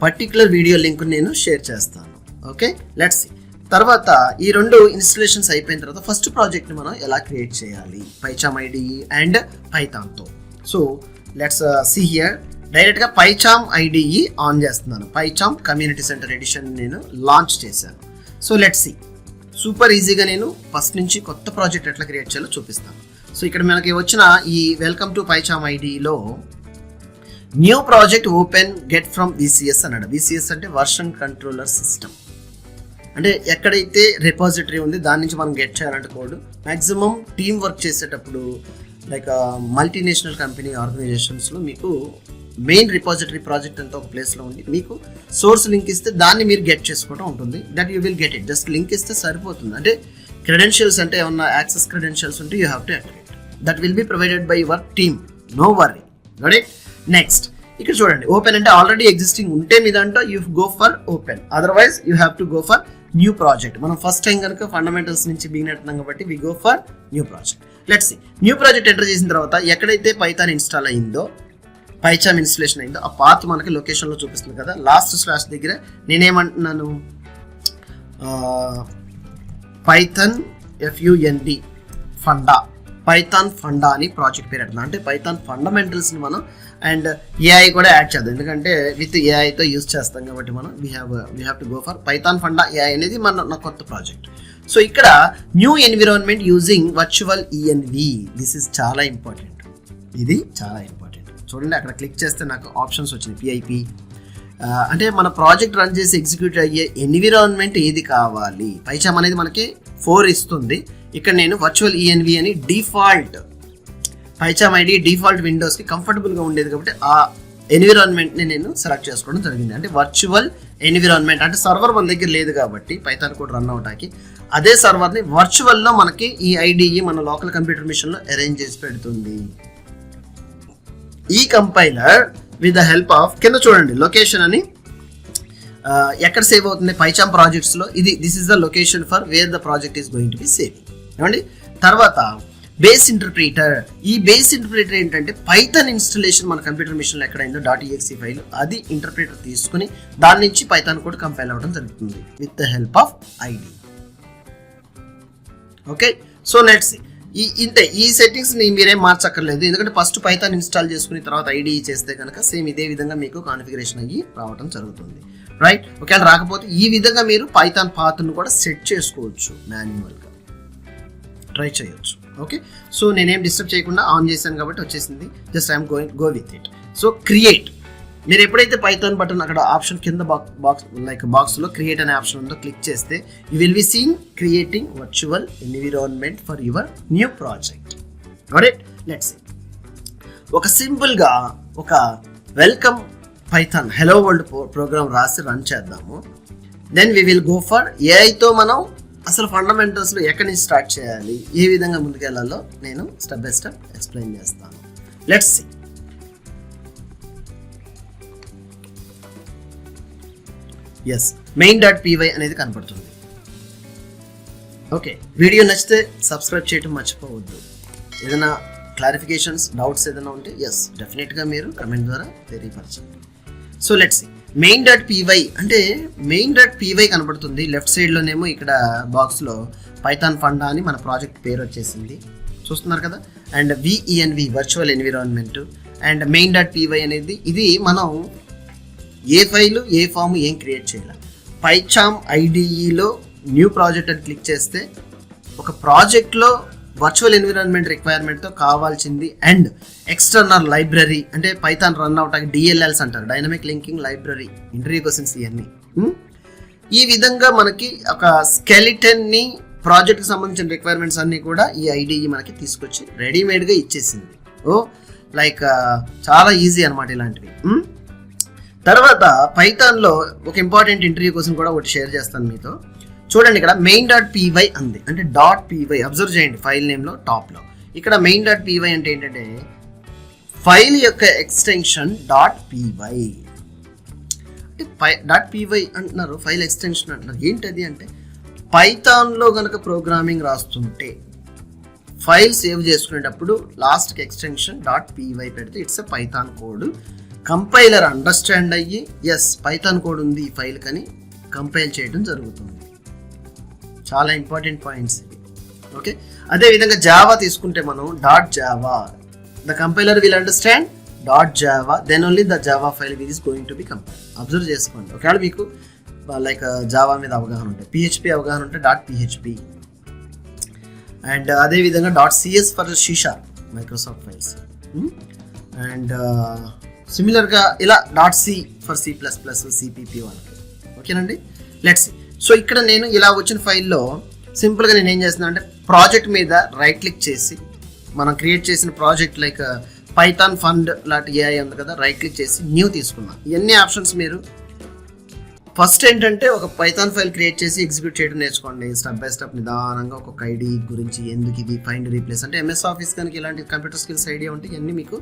పర్టికులర్ వీడియో లింక్ నేను షేర్ చేస్తాను. Okay, let's see. తర్వాత ఈ రెండు ఇన్స్టలేషన్స్ అయిపోయిన తర్వాత ఫస్ట్ ప్రాజెక్ట్ని మనం ఎలా క్రియేట్ చేయాలి పైచామ్ IDE అండ్ పైథాన్తో. So let's see here. డైరెక్ట్గా పైచామ్ IDE ఆన్ చేస్తున్నాను. పైచామ్ కమ్యూనిటీ సెంటర్ ఎడిషన్ నేను లాంచ్ చేశాను. So let's see. సూపర్ ఈజీగా నేను ఫస్ట్ నుంచి కొత్త ప్రాజెక్ట్ ఎట్లా క్రియేట్ చేయాలో చూపిస్తాను. సో ఇక్కడ మనకి వచ్చిన ఈ వెల్కమ్ టు పైచామ్ IDEలో new project open get from VCS అన్నాడు. VCS అంటే వర్షన్ కంట్రోలర్ సిస్టమ్. అంటే ఎక్కడైతే రిపాజిటరీ ఉంది దాని నుంచి మనం గెట్ చేయాలంటే కోడ్. మ్యాక్సిమం టీమ్ వర్క్ చేసేటప్పుడు మల్టీనేషనల్ కంపెనీ ఆర్గనైజేషన్స్లో మీకు మెయిన్ రిపాజిటరీ ప్రాజెక్ట్ అంతా ఒక ప్లేస్లో ఉండి మీకు సోర్స్ లింక్ ఇస్తే దాన్ని మీరు గెట్ చేసుకోవడం ఉంటుంది. That you will get it. Just link ఇస్తే సరిపోతుంది. అంటే క్రెడెన్షియల్స్ అంటే ఏమన్నా యాక్సెస్ క్రెడెన్షియల్స్ ఉంటే you have to activate. That will be provided by your team. No worry. Right, next ఇక్కడ చూడండి. ఓపెన్ అంటే ఆల్రెడీ ఎగ్జిస్టింగ్ ఉంటే మీ దాంట్లో you go for open, otherwise you have to go for new project. మనం first time కనుక fundamentals నుంచి begin అవుతున్నాం కాబట్టి we go for new project. Let's see. New project enter చేసిన తర్వాత ఎక్కడైతే పైథాన్ ఇన్స్టాల్ అయిందో, పైచామ్ ఇన్స్టలేషన్ అయిందో ఆ పాత్ మనకి లొకేషన్లో చూపిస్తుంది కదా, లాస్ట్ స్లాష్ దగ్గర నేనేమంటున్నాను Python FUND funda, Python funda అని ప్రాజెక్ట్ పేరు అంటున్నాను. అంటే పైథాన్ ఫండమెంటల్స్ని మనం అండ్ AI కూడా యాడ్ చేద్దాం, ఎందుకంటే విత్ AIతో యూజ్ చేస్తాం కాబట్టి మనం we have to go for Python funda AI అనేది నా కొత్త ప్రాజెక్ట్. సో ఇక్కడ new environment using virtual ENV, this is చాలా ఇంపార్టెంట్, ఇది చాలా ఇంపార్టెంట్. చూడండి అక్కడ క్లిక్ చేస్తే నాకు ఆప్షన్స్ వచ్చినాయి. పిఐపి అంటే మన ప్రాజెక్ట్ రన్ చేసి ఎగ్జిక్యూట్ అయ్యే ఎన్విరాన్మెంట్ ఏది కావాలి. పైచామ్ అనేది మనకి 4 ఇస్తుంది. ఇక్కడ నేను వర్చువల్ ఈఎన్వి అని డిఫాల్ట్ పైచామ్ ఐడి డిఫాల్ట్ విండోస్కి కంఫర్టబుల్గా ఉండేది కాబట్టి ఆ ఎన్విరాన్మెంట్ని నేను సెలెక్ట్ చేసుకోవడం జరిగింది. అంటే వర్చువల్ ఎన్విరాన్మెంట్ అంటే సర్వర్ మన దగ్గర లేదు కాబట్టి పైథాన్ కోడ్ రన్ అవటానికి అదే సర్వర్ని వర్చువల్లో మనకి ఈ ఐడిఈ మన లోకల్ కంప్యూటర్ మిషన్లో అరేంజ్ చేసి పెడుతుంది. ఈ compiler with the help of కింద చూడండి లొకేషన్ అని ఎక్కడ సేవ్ అవుతుంది పైచామ్ ప్రాజెక్ట్స్లో. This is the location for where the project is going to be saving. ఏమండి తర్వాత బేస్ ఇంటర్ప్రిటర్. ఈ బేస్ ఇంటర్ప్రిటర్ ఏంటంటే పైథాన్ ఇన్స్టలేషన్ మన కంప్యూటర్ మిషన్లో ఎక్కడైందో .exe ఫైల్ అది ఇంటర్ప్రిటర్ తీసుకుని దాని నుంచి పైథాన్ కోడ్ కంపైల్ అవ్వడం జరుగుతుంది with the help of IDE. Okay so let's ఇంతే. ఈ సెట్టింగ్స్ మీరేం మార్చక్కర్లేదు ఎందుకంటే ఫస్ట్ పైథాన్ ఇన్స్టాల్ చేసుకుని తర్వాత ఐడిఈ చేస్తే కనుక సేమ్ ఇదే విధంగా మీకు కాన్ఫిగరేషన్ అయ్యి రావడం జరుగుతుంది. రైట్, ఒకవేళ రాకపోతే ఈ విధంగా మీరు పైథాన్ పాత్ను కూడా సెట్ చేసుకోవచ్చు, మాన్యువల్గా ట్రై చేయొచ్చు. ఓకే సో నేనేం డిస్టర్బ్ చేయకుండా ఆన్ చేశాను కాబట్టి వచ్చేసింది. Just I'm go with it. So create, మీరు ఎప్పుడైతే పైథాన్ బటన్ అక్కడ ఆప్షన్ కింద బాక్స్లో క్రియేట్ అనే ఆప్షన్ ఉందో క్లిక్ చేస్తే you will be seeing creating virtual environment for your new project. Right, let's see ఒక సింపుల్గా ఒక వెల్కమ్ పైథాన్ హెలో వరల్డ్ ప్రోగ్రామ్ రాసి రన్ చేద్దాము. Then we will go for ఏఐతో మనం అసలు ఫండమెంటల్స్లో ఎక్కడి నుంచి స్టార్ట్ చేయాలి, ఏ విధంగా ముందుకెళ్లాలో నేను స్టెప్ బై స్టెప్ ఎక్స్ప్లెయిన్ చేస్తాను. Let's see. ఎస్, main.py అనేది కనపడుతుంది. ఓకే, వీడియో నచ్చితే సబ్స్క్రైబ్ చేయడం మర్చిపోవద్దు. ఏదైనా క్లారిఫికేషన్స్ డౌట్స్ ఏదైనా ఉంటే ఎస్ డెఫినెట్గా మీరు కమెంట్ ద్వారా తెలియపరచండి. So let's see. main.py అంటే main.py కనబడుతుంది లెఫ్ట్ సైడ్లోనేమో ఇక్కడ బాక్స్లో పైథాన్ ఫండా అని మన ప్రాజెక్ట్ పేరు వచ్చేసింది చూస్తున్నారు కదా. And V E N V virtual environment and main.py అనేది ఇది మనం ఏ ఫైలు ఏ ఫామ్ ఏం క్రియేట్ చేయాలి. పైచామ్ ఐడిఈలో న్యూ ప్రాజెక్ట్ అని క్లిక్ చేస్తే ఒక ప్రాజెక్ట్లో వర్చువల్ ఎన్విరాన్మెంట్ రిక్వైర్మెంట్తో కావాల్సింది అండ్ ఎక్స్టర్నల్ లైబ్రరీ అంటే పైథాన్ రన్ అవటానికి డిఎల్ఎల్స్ అంటారు, dynamic linking library, interview questions ఇవన్నీ. ఈ విధంగా మనకి ఒక స్కెలిటన్ని ప్రాజెక్ట్కి సంబంధించిన రిక్వైర్మెంట్స్ అన్నీ కూడా ఈ ఐడిఈ మనకి తీసుకొచ్చి రెడీమేడ్గా ఇచ్చేసింది. చాలా ఈజీ అనమాట ఇలాంటివి. తర్వాత పైథాన్లో ఒక ఇంపార్టెంట్ ఇంటర్వ్యూ క్వశ్చన్ కూడా ఒకటి షేర్ చేస్తాను మీతో. చూడండి ఇక్కడ main.py అంది అంటే .py అబ్జర్వ్ చేయండి ఫైల్ నేమ్లో టాప్లో. ఇక్కడ main.py అంటే ఏంటంటే ఫైల్ యొక్క ఎక్స్టెన్షన్ .py అంటే .py అంటున్నారు, ఫైల్ ఎక్స్టెన్షన్ అంటున్నారు. ఏంటది అంటే పైథాన్లో కనుక ప్రోగ్రామింగ్ రాస్తుంటే ఫైల్ సేవ్ చేసుకునేటప్పుడు లాస్ట్కి ఎక్స్టెన్షన్ .py పెడితే it's a Python code. Compiler understand అయ్యి ఎస్ పైథాన్ కోడ్ ఉంది ఈ ఫైల్ కని కంపైల్ చేయడం జరుగుతుంది. చాలా ఇంపార్టెంట్ పాయింట్స్ ఇవి. ఓకే, అదేవిధంగా జావా తీసుకుంటే మనం .java the compiler will understand .java then only the Java file is going to be compile. Observe చేసుకోండి ఒకవేళ మీకు లైక్ జావా మీద అవగాహన ఉంటే, PHP అవగాహన ఉంటే .php అండ్ అదేవిధంగా .cs for C# Microsoft files and సిమిలర్గా ఇలా .c ఫర్ C++, CPP వాళ్ళకి. ఓకేనండి, లెట్స్ సీ. సో ఇక్కడ నేను ఇలా వచ్చిన ఫైల్లో సింపుల్గా నేను ఏం చేస్తున్నాను అంటే ప్రాజెక్ట్ మీద రైట్ క్లిక్ చేసి మనం క్రియేట్ చేసిన ప్రాజెక్ట్ లైక్ పైథాన్ ఫండ్ లాంటి ఏఐ ఉంది కదా, రైట్ క్లిక్ చేసి న్యూ తీసుకున్నాను. ఇవన్నీ ఆప్షన్స్ మీరు ఫస్ట్ ఏంటంటే ఒక పైథాన్ ఫైల్ క్రియేట్ చేసి ఎగ్జిక్యూట్ చేయడం నేర్చుకోండి. స్టెప్ బై స్టెప్ నిదానంగా ఒక్కొక్క ఐడి గురించి ఎందుకు ఇది ఫైండ్ రీప్లేస్ అంటే MS ఆఫీస్ కనుక ఇలాంటి కంప్యూటర్ స్కిల్స్ ఐడియా ఉంటే ఇవన్నీ మీకు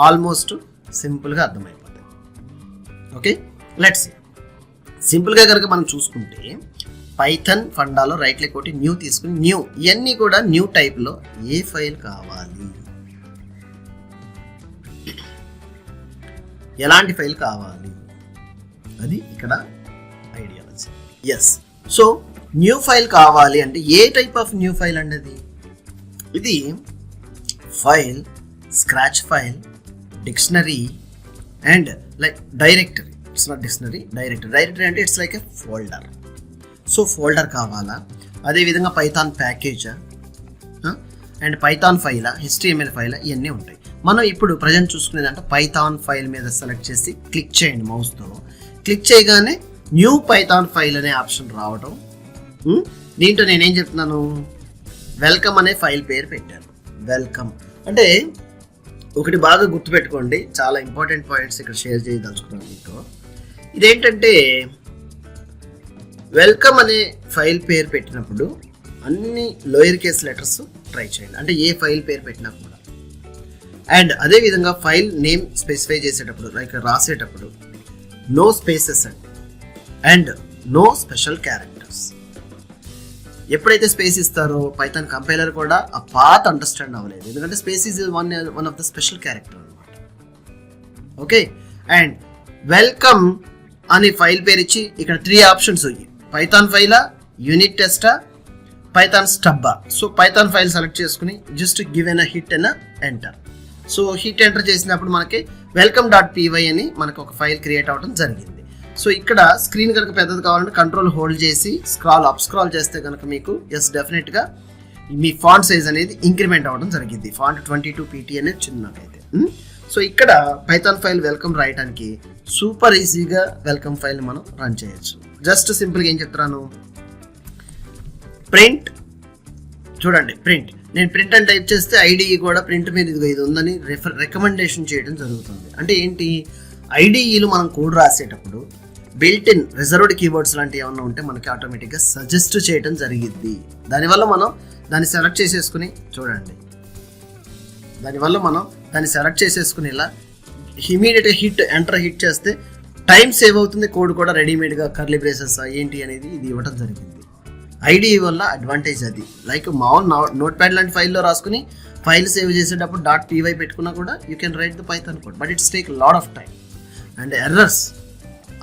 ఆల్మోస్ట్ సింపుల్గా అర్థమైపోతాయి. Okay, let's see. సింపుల్గా కనుక మనం చూసుకుంటే పైథాన్ ఫండాలో రైట్ క్లిక్ కొట్టి న్యూ తీసుకుని న్యూ ఇవన్నీ కూడా న్యూ టైప్లో ఏ ఫైల్ కావాలి, ఎలాంటి ఫైల్ కావాలి అది ఇక్కడ ఐడియా వచ్చింది. ఎస్, సో న్యూ ఫైల్ కావాలి అంటే ఏ టైప్ ఆఫ్ న్యూ ఫైల్ అండి ఇది file, scratch file, dictionary and like directory. It's not dictionary, directory అంటే it's like a folder. So folder కావాలా, అదేవిధంగా పైథాన్ ప్యాకేజా అండ్ పైథాన్ ఫైలా, HTML ఫైలా, ఇవన్నీ ఉంటాయి. మనం ఇప్పుడు ప్రజెంట్ చూసుకునేదంటే పైథాన్ ఫైల్ మీద సెలెక్ట్ చేసి క్లిక్ చేయండి మౌస్తో. క్లిక్ చేయగానే న్యూ పైథాన్ ఫైల్ అనే ఆప్షన్ రావడం. దీంట్లో నేనేం చెప్తున్నాను, వెల్కమ్ అనే ఫైల్ పేరు పెట్టాను. వెల్కమ్ అంటే ఒకటి బాగా గుర్తుపెట్టుకోండి, చాలా ఇంపార్టెంట్ పాయింట్స్ ఇక్కడ షేర్ చేయదలుచుకున్నాను మీతో. ఇదేంటంటే వెల్కమ్ అనే ఫైల్ పేరు పెట్టినప్పుడు అన్ని లోయర్ కేస్ లెటర్స్ ట్రై చేయండి, అంటే ఏ ఫైల్ పేరు పెట్టినా కూడా. అండ్ అదేవిధంగా ఫైల్ నేమ్ స్పెసిఫై చేసేటప్పుడు లైక్ రాసేటప్పుడు no spaces and no special characters. ఎప్పుడైతే స్పేస్ ఇస్తారో పైథాన్ కంపైలర్ కూడా ఆ పాత్ అండర్స్టాండ్ అవ్వలేదు, ఎందుకంటే space is one of the special character అనమాట. ఓకే, అండ్ వెల్కమ్ అనే ఫైల్ పేరు ఇచ్చి ఇక్కడ 3 ఆప్షన్స్, పైథాన్ ఫైలా, యూనిట్ టెస్టా, పైథాన్ స్టబ్బా. సో పైథాన్ ఫైల్ సెలెక్ట్ చేసుకుని just give an hit and enter. So hit enter చేసినప్పుడు మనకి welcome.py అని మనకు ఒక ఫైల్ క్రియేట్ అవ్వడం జరిగింది. సో ఇక్కడ స్క్రీన్ కనుక పెద్దది కావాలంటే కంట్రోల్ హోల్డ్ చేసి స్క్రాల్ చేస్తే కనుక మీకు డెఫినెట్గా మీ ఫాంట్ సైజ్ అనేది ఇంక్రిమెంట్ అవ్వడం జరిగింది. ఫాంట్ 22 pt అనేది చిన్నదైతే. సో ఇక్కడ పైథాన్ ఫైల్ వెల్కమ్ రాయడానికి సూపర్ ఈజీగా వెల్కమ్ ఫైల్ మనం రన్ చేయొచ్చు. జస్ట్ సింపుల్గా ఏం చెప్తున్నాను, ప్రింట్ చూడండి, ప్రింట్. నేను ప్రింట్ అని టైప్ చేస్తే ఐడిఈ కూడా ప్రింట్ మీద ఇది ఉందని రికమెండేషన్ చేయడం జరుగుతుంది. అంటే ఏంటి, ఐడిఈలు మనం కోడ్ రాసేటప్పుడు బిల్ట్ ఇన్ రిజర్వ్డ్ కీవర్డ్స్ లాంటివి ఏమన్నా ఉంటే మనకి ఆటోమేటిక్గా సజెస్ట్ చేయడం జరిగింది. దానివల్ల మనం దాన్ని సెలెక్ట్ చేసేసుకుని చూడండి, దాన్ని సెలెక్ట్ చేసేసుకుని ఇలా ఇమీడియట్గా ఎంటర్ హిట్ చేస్తే టైం సేవ్ అవుతుంది. కోడ్ కూడా రెడీమేడ్గా కర్లీ బ్రేసెస్ ఏంటి అనేది ఇది ఇవ్వడం జరిగింది. ఐడిఈ వల్ల అడ్వాంటేజ్ అది. లైక్ మామూలు నోట్ ప్యాడ్ లాంటి ఫైల్లో రాసుకుని ఫైల్ సేవ్ చేసేటప్పుడు .py పెట్టుకున్నా కూడా you can write the Python code, but it's take lot of time and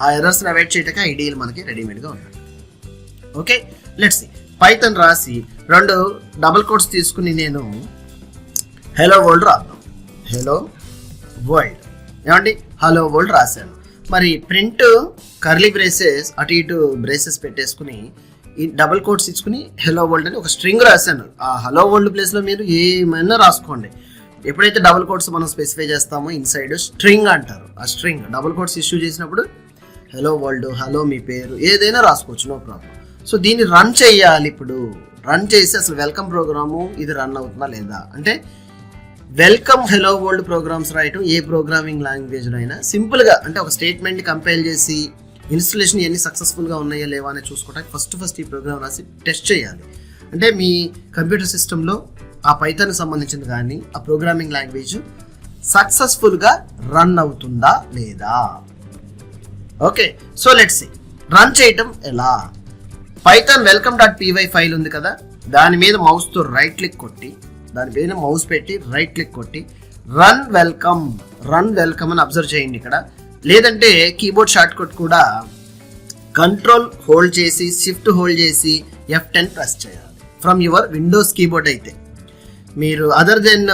ఆ ఎర్రర్స్ని అవాయిడ్ చేయడానికి ఐడిఈలు మనకి రెడీమేడ్గా ఉన్నాయి. Okay, let's see. పైథాన్ రాసి 2 డబుల్ కోట్స్ తీసుకుని నేను హలో వరల్డ్ రాద్దాం. హలో వరల్డ్ ఏమండి, హలో వరల్డ్ రాశాను. మరి ప్రింట్ కర్లీ బ్రేసెస్ అటు ఇటు బ్రేసెస్ పెట్టేసుకుని ఈ డబుల్ కోట్స్ ఇచ్చుకుని హలో వరల్డ్ అని ఒక స్ట్రింగ్ రాశాను. ఆ హలో వరల్డ్ ప్లేస్లో మీరు ఏమైనా రాసుకోండి. ఎప్పుడైతే డబుల్ కోట్స్ మనం స్పెసిఫై చేస్తామో ఇన్సైడ్ స్ట్రింగ్ అంటారు. ఆ స్ట్రింగ్ డబుల్ కోట్స్ ఇష్యూ చేసినప్పుడు హలో వరల్డ్, హలో మీ పేరు ఏదైనా రాసుకోవచ్చు, నో ప్రాబ్లం. సో దీన్ని రన్ చేయాలి. ఇప్పుడు రన్ చేసి అసలు వెల్కమ్ ప్రోగ్రాము ఇది రన్ అవుతుందా లేదా అంటే వెల్కమ్ హలో వరల్డ్ ప్రోగ్రామ్స్ రాయటం ఏ ప్రోగ్రామింగ్ లాంగ్వేజ్లో అయినా సింపుల్గా, అంటే ఒక స్టేట్మెంట్ కంపైల్ చేసి ఇన్స్టలేషన్ ఎన్ని సక్సెస్ఫుల్గా ఉన్నాయా లేవా అని చూసుకోవడానికి ఫస్ట్ ఈ ప్రోగ్రామ్ రాసి టెస్ట్ చేయాలి. అంటే మీ కంప్యూటర్ సిస్టంలో ఆ పైథాన్కి సంబంధించింది కానీ ఆ ప్రోగ్రామింగ్ లాంగ్వేజ్ సక్సెస్ఫుల్గా రన్ అవుతుందా లేదా. Okay, so let's see run చేయటం ఎలా. పైథాన్ welcome.py ఫైల్ ఉంది కదా, దాని మీద మౌస్తో రైట్ క్లిక్ కొట్టి దాని మీద మౌస్ పెట్టి రైట్ క్లిక్ కొట్టి రన్ వెల్కమ్ అని అబ్జర్వ్ చేయండి ఇక్కడ. లేదంటే కీబోర్డ్ షార్ట్ కట్ కూడా కంట్రోల్ హోల్డ్ చేసి షిఫ్ట్ హోల్డ్ చేసి F10 ప్రెస్ చేయాలి ఫ్రమ్ యువర్ విండోస్ కీబోర్డ్. అయితే మీరు అదర్ దెన్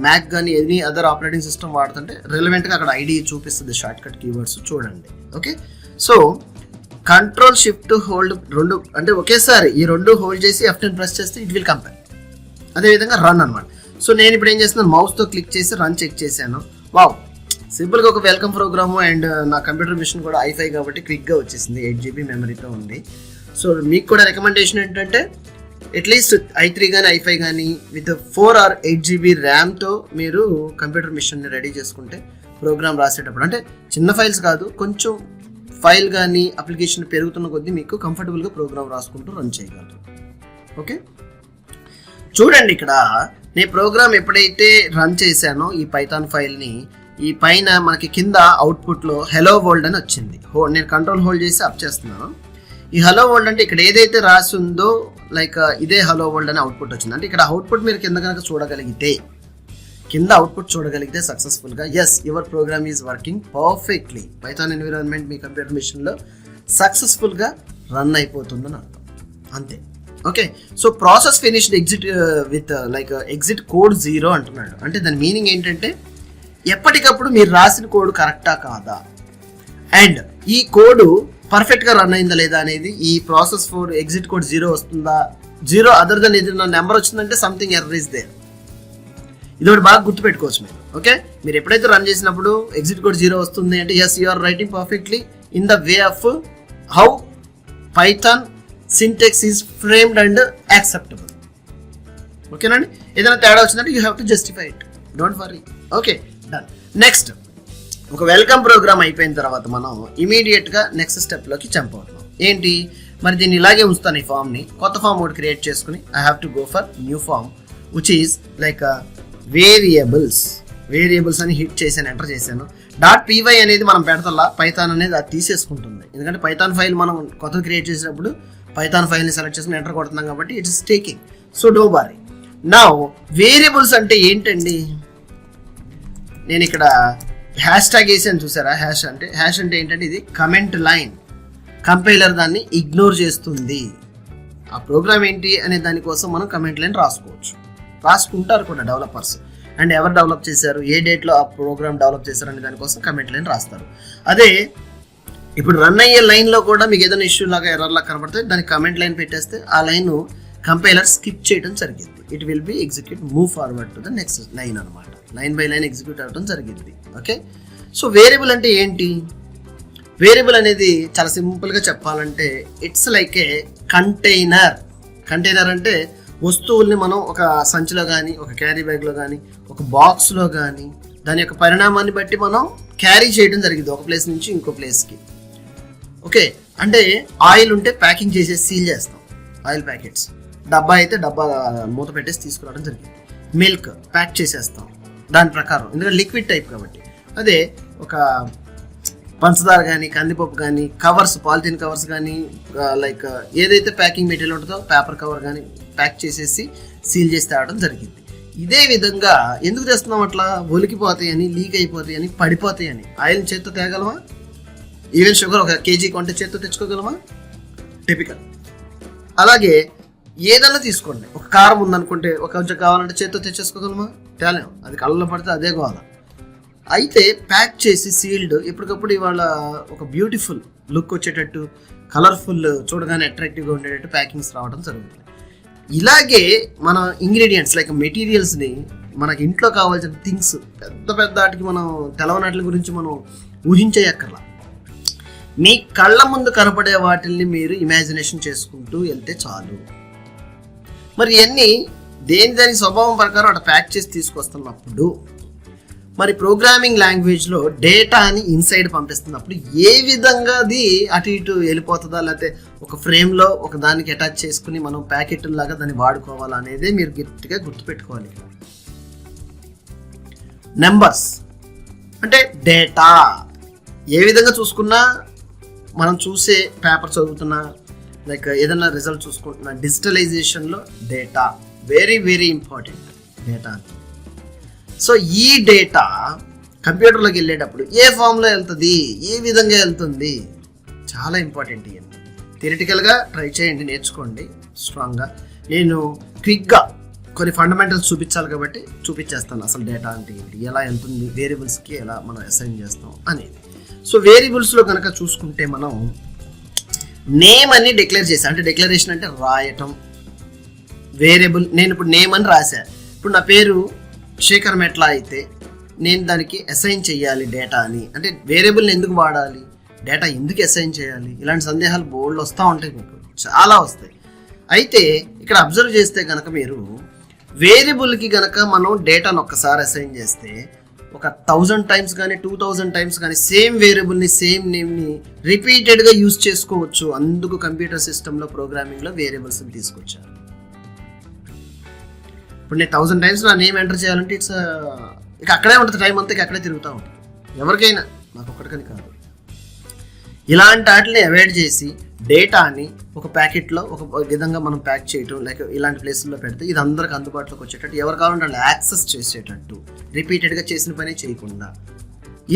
మ్యాక్ కానీ ఎనీ అదర్ ఆపరేటింగ్ సిస్టమ్ వాడుతుంటే రిలవెంట్గా అక్కడ ఐడి చూపిస్తుంది షార్ట్ కట్ కీవర్డ్స్ చూడండి. Okay, so control shift hold 2 అంటే ఒకేసారి ఈ 2 హోల్డ్ చేసి F10 ప్రెస్ చేస్తే ఇట్ విల్ కంపేర్. అదేవిధంగా రన్ అనమాట. సో నేను ఇప్పుడు ఏం చేస్తున్నాను, మౌస్తో క్లిక్ చేసి రన్ చెక్ చేశాను. వావ్, సింపుల్గా ఒక వెల్కమ్ ప్రోగ్రాము. అండ్ నా కంప్యూటర్ మిషన్ కూడా i5 కాబట్టి క్విక్గా వచ్చేసింది, 8 GB మెమరీతో ఉంది. సో మీకు కూడా రికమెండేషన్ ఏంటంటే అట్లీస్ట్ i3 కానీ i5 కానీ విత్ 4 or 8 GB ర్యామ్తో మీరు కంప్యూటర్ మిషన్ని రెడీ చేసుకుంటే ప్రోగ్రామ్ రాసేటప్పుడు, అంటే చిన్న ఫైల్స్ కాదు, కొంచెం ఫైల్ కానీ అప్లికేషన్ పెరుగుతున్న కొద్దీ మీకు కంఫర్టబుల్గా ప్రోగ్రామ్ రాసుకుంటూ రన్ చేయగలరు. ఓకే, చూడండి ఇక్కడ నేను ప్రోగ్రామ్ ఎప్పుడైతే రన్ చేశానో ఈ పైథాన్ ఫైల్ని, ఈ పైన మనకి కింద అవుట్పుట్లో హలో వరల్డ్ అని వచ్చింది. నేను కంట్రోల్ హోల్డ్ చేసి అప్ చేస్తున్నాను. ఈ హలో వరల్డ్ అంటే ఇక్కడ ఏదైతే రాసి ఉందో లైక్ ఇదే హలో వరల్డ్ అని అవుట్పుట్ వచ్చింది. అంటే ఇక్కడ అవుట్పుట్ మీరు కింద కనుక చూడగలిగితే సక్సెస్ఫుల్గా yes your program is working perfectly. Python environment మీ కంప్యూటర్ మిషన్లో సక్సెస్ఫుల్గా రన్ అయిపోతుందని అర్థం, అంతే. Okay, so process finished exit with like exit code 0 అంటున్నాడు. అంటే దాని మీనింగ్ ఏంటంటే ఎప్పటికప్పుడు మీరు రాసిన కోడ్ కరెక్టా కాదా, అండ్ ఈ కోడ్ పర్ఫెక్ట్గా రన్ అయిందా లేదా అనేది, ఈ ప్రాసెస్ ఫర్ ఎగ్జిట్ కోడ్ 0 వస్తుందా, 0 అదర్ దెన్ ఏదైనా నెంబర్ వచ్చిందంటే సంథింగ్ ఎర్రర్ ఇస్ దేర్. ఇది ఒకటి బాగా గుర్తుపెట్టుకోవచ్చు మీరు. ఓకే, మీరు ఎప్పుడైతే రన్ చేసినప్పుడు ఎగ్జిట్ కోడ్ 0 వస్తుంది అంటే yes you are writing perfectly in the way of how Python syntax is framed and acceptable. ఓకేనండి, ఏదైనా తేడా వచ్చిందంటే you have to justify it, don't worry. Okay, done. Next, ఒక వెల్కమ్ ప్రోగ్రామ్ అయిపోయిన తర్వాత మనం ఇమీడియట్గా నెక్స్ట్ స్టెప్లోకి జంప్ అవుతున్నాం. ఏంటి మరి, దీన్ని ఇలాగే ఉంచుతాను ఈ ఫామ్ని. కొత్త ఫామ్ ఒకటి క్రియేట్ చేసుకుని I have to go for new form which is like variables అని హిట్ చేశాను, ఎంటర్ చేశాను. .py అనేది మనం పెడతల్లా, పైథాన్ అనేది అది తీసేసుకుంటుంది. ఎందుకంటే పైథాన్ ఫైల్ మనం కొత్తది క్రియేట్ చేసినప్పుడు పైథాన్ ఫైల్ని సెలెక్ట్ చేసుకుని ఎంటర్ కొడుతున్నాం కాబట్టి ఇట్స్ టేకింగ్. సో డో బారీ. నౌ వేరియబుల్స్ అంటే ఏంటండి, నేను ఇక్కడ హ్యాష్ ట్యాగ్ వేసాను చూసారా. హ్యాష్ అంటే ఏంటంటే ఇది కమెంట్ లైన్. కంపైలర్ దాన్ని ఇగ్నోర్ చేస్తుంది. ఆ ప్రోగ్రామ్ ఏంటి అనే దానికోసం మనం కమెంట్ లైన్ రాసుకుంటారు కూడా డెవలపర్స్. అండ్ ఎవరు డెవలప్ చేశారు, ఏ డేట్లో ఆ ప్రోగ్రామ్ డెవలప్ చేశారు అనే దానికోసం కమెంట్ లైన్ రాస్తారు. అదే ఇప్పుడు రన్ అయ్యే లైన్లో కూడా మీకు ఏదైనా ఇష్యూ లాగా ఎర్రర్ లాగా కనబడితే దానికి కమెంట్ లైన్ పెట్టేస్తే ఆ లైన్ కంపైలర్ స్కిప్ చేయడం జరిగింది. It will B execute move forward to the next line అనమాట. లైన్ బై లైన్ ఎగ్జిక్యూట్ అవ్వడం జరిగింది. ఓకే, సో వేరియబుల్ అంటే ఏంటి, వేరియబుల్ అనేది చాలా సింపుల్గా చెప్పాలంటే ఇట్స్ లైక్ ఏ కంటైనర్. అంటే వస్తువుల్ని మనం ఒక సంచిలో కానీ, ఒక క్యారీ బ్యాగ్లో కానీ, ఒక బాక్స్లో కానీ దాని యొక్క పరిణామాన్ని బట్టి మనం క్యారీ చేయడం జరిగింది ఒక ప్లేస్ నుంచి ఇంకో ప్లేస్కి. ఓకే, అంటే ఆయిల్ ఉంటే ప్యాకింగ్ చేసేసి సీల్ చేస్తాం, ఆయిల్ ప్యాకెట్స్. డబ్బా అయితే డబ్బా మూత పెట్టేసి తీసుకురావడం జరిగింది. మిల్క్ ప్యాక్ చేసేస్తాం దాని ప్రకారం, ఎందుకంటే లిక్విడ్ టైప్ కాబట్టి. అదే ఒక పంచదార కానీ, కందిపప్పు కానీ, కవర్స్, పాలిథిన్ కవర్స్ కానీ, లైక్ ఏదైతే ప్యాకింగ్ మెటీరియల్ ఉంటుందో పేపర్ కవర్ కానీ ప్యాక్ చేసేసి సీల్ చేసి తేవడం జరిగింది. ఇదే విధంగా ఎందుకు తెస్తున్నాం అట్లా, ఒలికిపోతాయని, లీక్ అయిపోతాయని, పడిపోతాయని. ఆయిల్ చేత్తో తేగలమా? ఈవెన్ షుగర్ 1 kg కొంటే చేత్తో తెచ్చుకోగలమా? టిపికల్. అలాగే ఏదన్నా తీసుకోండి, ఒక కారం ఉందనుకుంటే ఒక కొంచెం కావాలంటే చేత్తో తెచ్చేసుకోగలమా? తేలేం, అది కళ్ళలో పడితే అదే గోల. అయితే ప్యాక్ చేసి సీల్డ్, ఎప్పటికప్పుడు ఇవాళ ఒక బ్యూటిఫుల్ లుక్ వచ్చేటట్టు, కలర్ఫుల్, చూడగానే అట్రాక్టివ్గా ఉండేటట్టు ప్యాకింగ్స్ రావడం జరుగుతుంది. ఇలాగే మన ఇంగ్రీడియంట్స్ లైక్ మెటీరియల్స్ని, మనకి ఇంట్లో కావాల్సిన థింగ్స్, పెద్ద వాటికి మనం తెలవనాట్ల గురించి మనం ఊహించేయక్కర్లా. మీ కళ్ళ ముందు కనపడే వాటిల్ని మీరు ఇమాజినేషన్ చేసుకుంటూ వెళ్తే చాలు. మరి ఇవన్నీ దాని స్వభావం ప్రకారం అక్కడ ప్యాక్ చేసి తీసుకొస్తున్నప్పుడు, మరి ప్రోగ్రామింగ్ లాంగ్వేజ్లో డేటాని ఇన్సైడ్ పంపిస్తున్నప్పుడు ఏ విధంగా అది అటు ఇటు వెళ్ళిపోతుందా, లేకపోతే ఒక ఫ్రేమ్లో ఒక దానికి అటాచ్ చేసుకుని మనం ప్యాకెట్లాగా దాన్ని వాడుకోవాలా అనేది మీరు గట్టిగా గుర్తుపెట్టుకోవాలి. నెంబర్స్ అంటే డేటా. ఏ విధంగా చూసుకున్నా, మనం చూసే పేపర్ చదువుతున్నా, లైక్ ఏదైనా రిజల్ట్ చూసుకుంటున్నా, డిజిటలైజేషన్లో data very very important. Data, so ఈ డేటా కంప్యూటర్లోకి వెళ్ళేటప్పుడు ఏ ఫామ్లో వెళ్తుంది, ఏ విధంగా వెళ్తుంది, చాలా ఇంపార్టెంట్. ఇవన్నీ థియరిటికల్గా ట్రై చేయండి, నేర్చుకోండి స్ట్రాంగ్గా. నేను క్విక్గా కొన్ని ఫండమెంటల్స్ చూపించాలి కాబట్టి చూపించేస్తాను. అసలు డేటా అంటే ఏంటి, ఎలా వెళ్తుంది, వేరియబుల్స్కి ఎలా మనం అసైన్ చేస్తాం అనేది. సో వేరియబుల్స్లో కనుక చూసుకుంటే మనం నేమ్ అని డిక్లేర్ చేశాను. అంటే డిక్లరేషన్ అంటే రాయటం. వేరియబుల్, నేను ఇప్పుడు నేమ్ అని రాశా. ఇప్పుడు నా పేరు శేఖర్ మెట్ల అయితే నేను దానికి అసైన్ చేయాలి డేటా అని. అంటే వేరియబుల్ని ఎందుకు వాడాలి, డేటా ఎందుకు అసైన్ చేయాలి, ఇలాంటి సందేహాలు బోల్డ్ వస్తూ ఉంటాయి, మీకు చాలా వస్తాయి. అయితే ఇక్కడ అబ్జర్వ్ చేస్తే కనుక మీరు వేరియబుల్కి కనుక మనం డేటాను ఒక్కసారి అసైన్ చేస్తే ఒక 1000 times కానీ 2000 times కానీ సేమ్ వేరియబుల్ని, సేమ్ నేమ్ని రిపీటెడ్గా యూజ్ చేసుకోవచ్చు. అందుకు కంప్యూటర్ సిస్టంలో, ప్రోగ్రామింగ్లో వేరియబుల్స్ని తీసుకొచ్చారు. ఇప్పుడు నేను 1000 times నా నేమ్ ఎంటర్ చేయాలంటే ఇట్స్ ఇక అక్కడే ఉంటుంది, టైం అంతా అక్కడే తిరుగుతూ ఉంటుంది. ఎవరికైనా, నాకు ఒక్కడికని కాదు. ఇలాంటి వాటిని అవాయిడ్ చేసి డేటాని ఒక ప్యాకెట్లో ఒక విధంగా మనం ప్యాక్ చేయటం, లైక్ ఇలాంటి ప్లేసుల్లో పెడితే ఇది అందరికి అందుబాటులోకి వచ్చేటట్టు, ఎవరు కావాలంటే వాళ్ళు యాక్సెస్ చేసేటట్టు, రిపీటెడ్గా చేసిన పని చేయకుండా,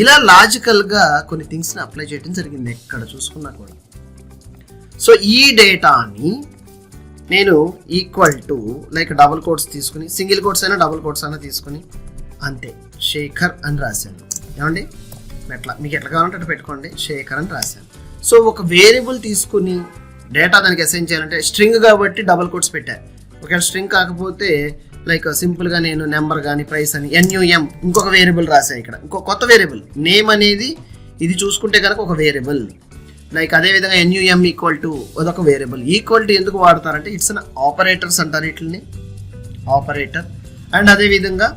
ఇలా లాజికల్గా కొన్ని థింగ్స్ని అప్లై చేయడం జరిగింది ఎక్కడ చూసుకున్నా కూడా. సో ఈ డేటాని నేను equal to like double quotes తీసుకుని, సింగిల్ కోట్స్ అయినా డబుల్ కోట్స్ అయినా తీసుకుని, అంతే శేఖర్ అని రాశాను. ఏమండి, ఎట్లా మీకు ఎట్లా కావాలంటే అట్లా పెట్టుకోండి, శేఖర్ అని రాశాను. సో ఒక వేరియబుల్ తీసుకుని డేటా దానికి అసైన్ చేయాలంటే స్ట్రింగ్ కాబట్టి డబుల్ కోట్స్ పెట్టా. ఒకవేళ స్ట్రింగ్ కాకపోతే లైక్ సింపుల్గా నేను నెంబర్ కానీ ప్రైస్ అని NUM ఇంకొక వేరియబుల్ రాసా. ఇక్కడ ఇంకో కొత్త వేరియబుల్ నేమ్ అనేది ఇది చూసుకుంటే కనుక ఒక వేరియబుల్. లైక్ అదేవిధంగా NUM ఈక్వల్ టు అదొక వేరియబుల్. ఈక్వల్ టు ఎందుకు వాడతారంటే ఇట్స్ అన్ ఆపరేటర్స్ అంటారు వీటిని, ఆపరేటర్. అండ్ అదేవిధంగా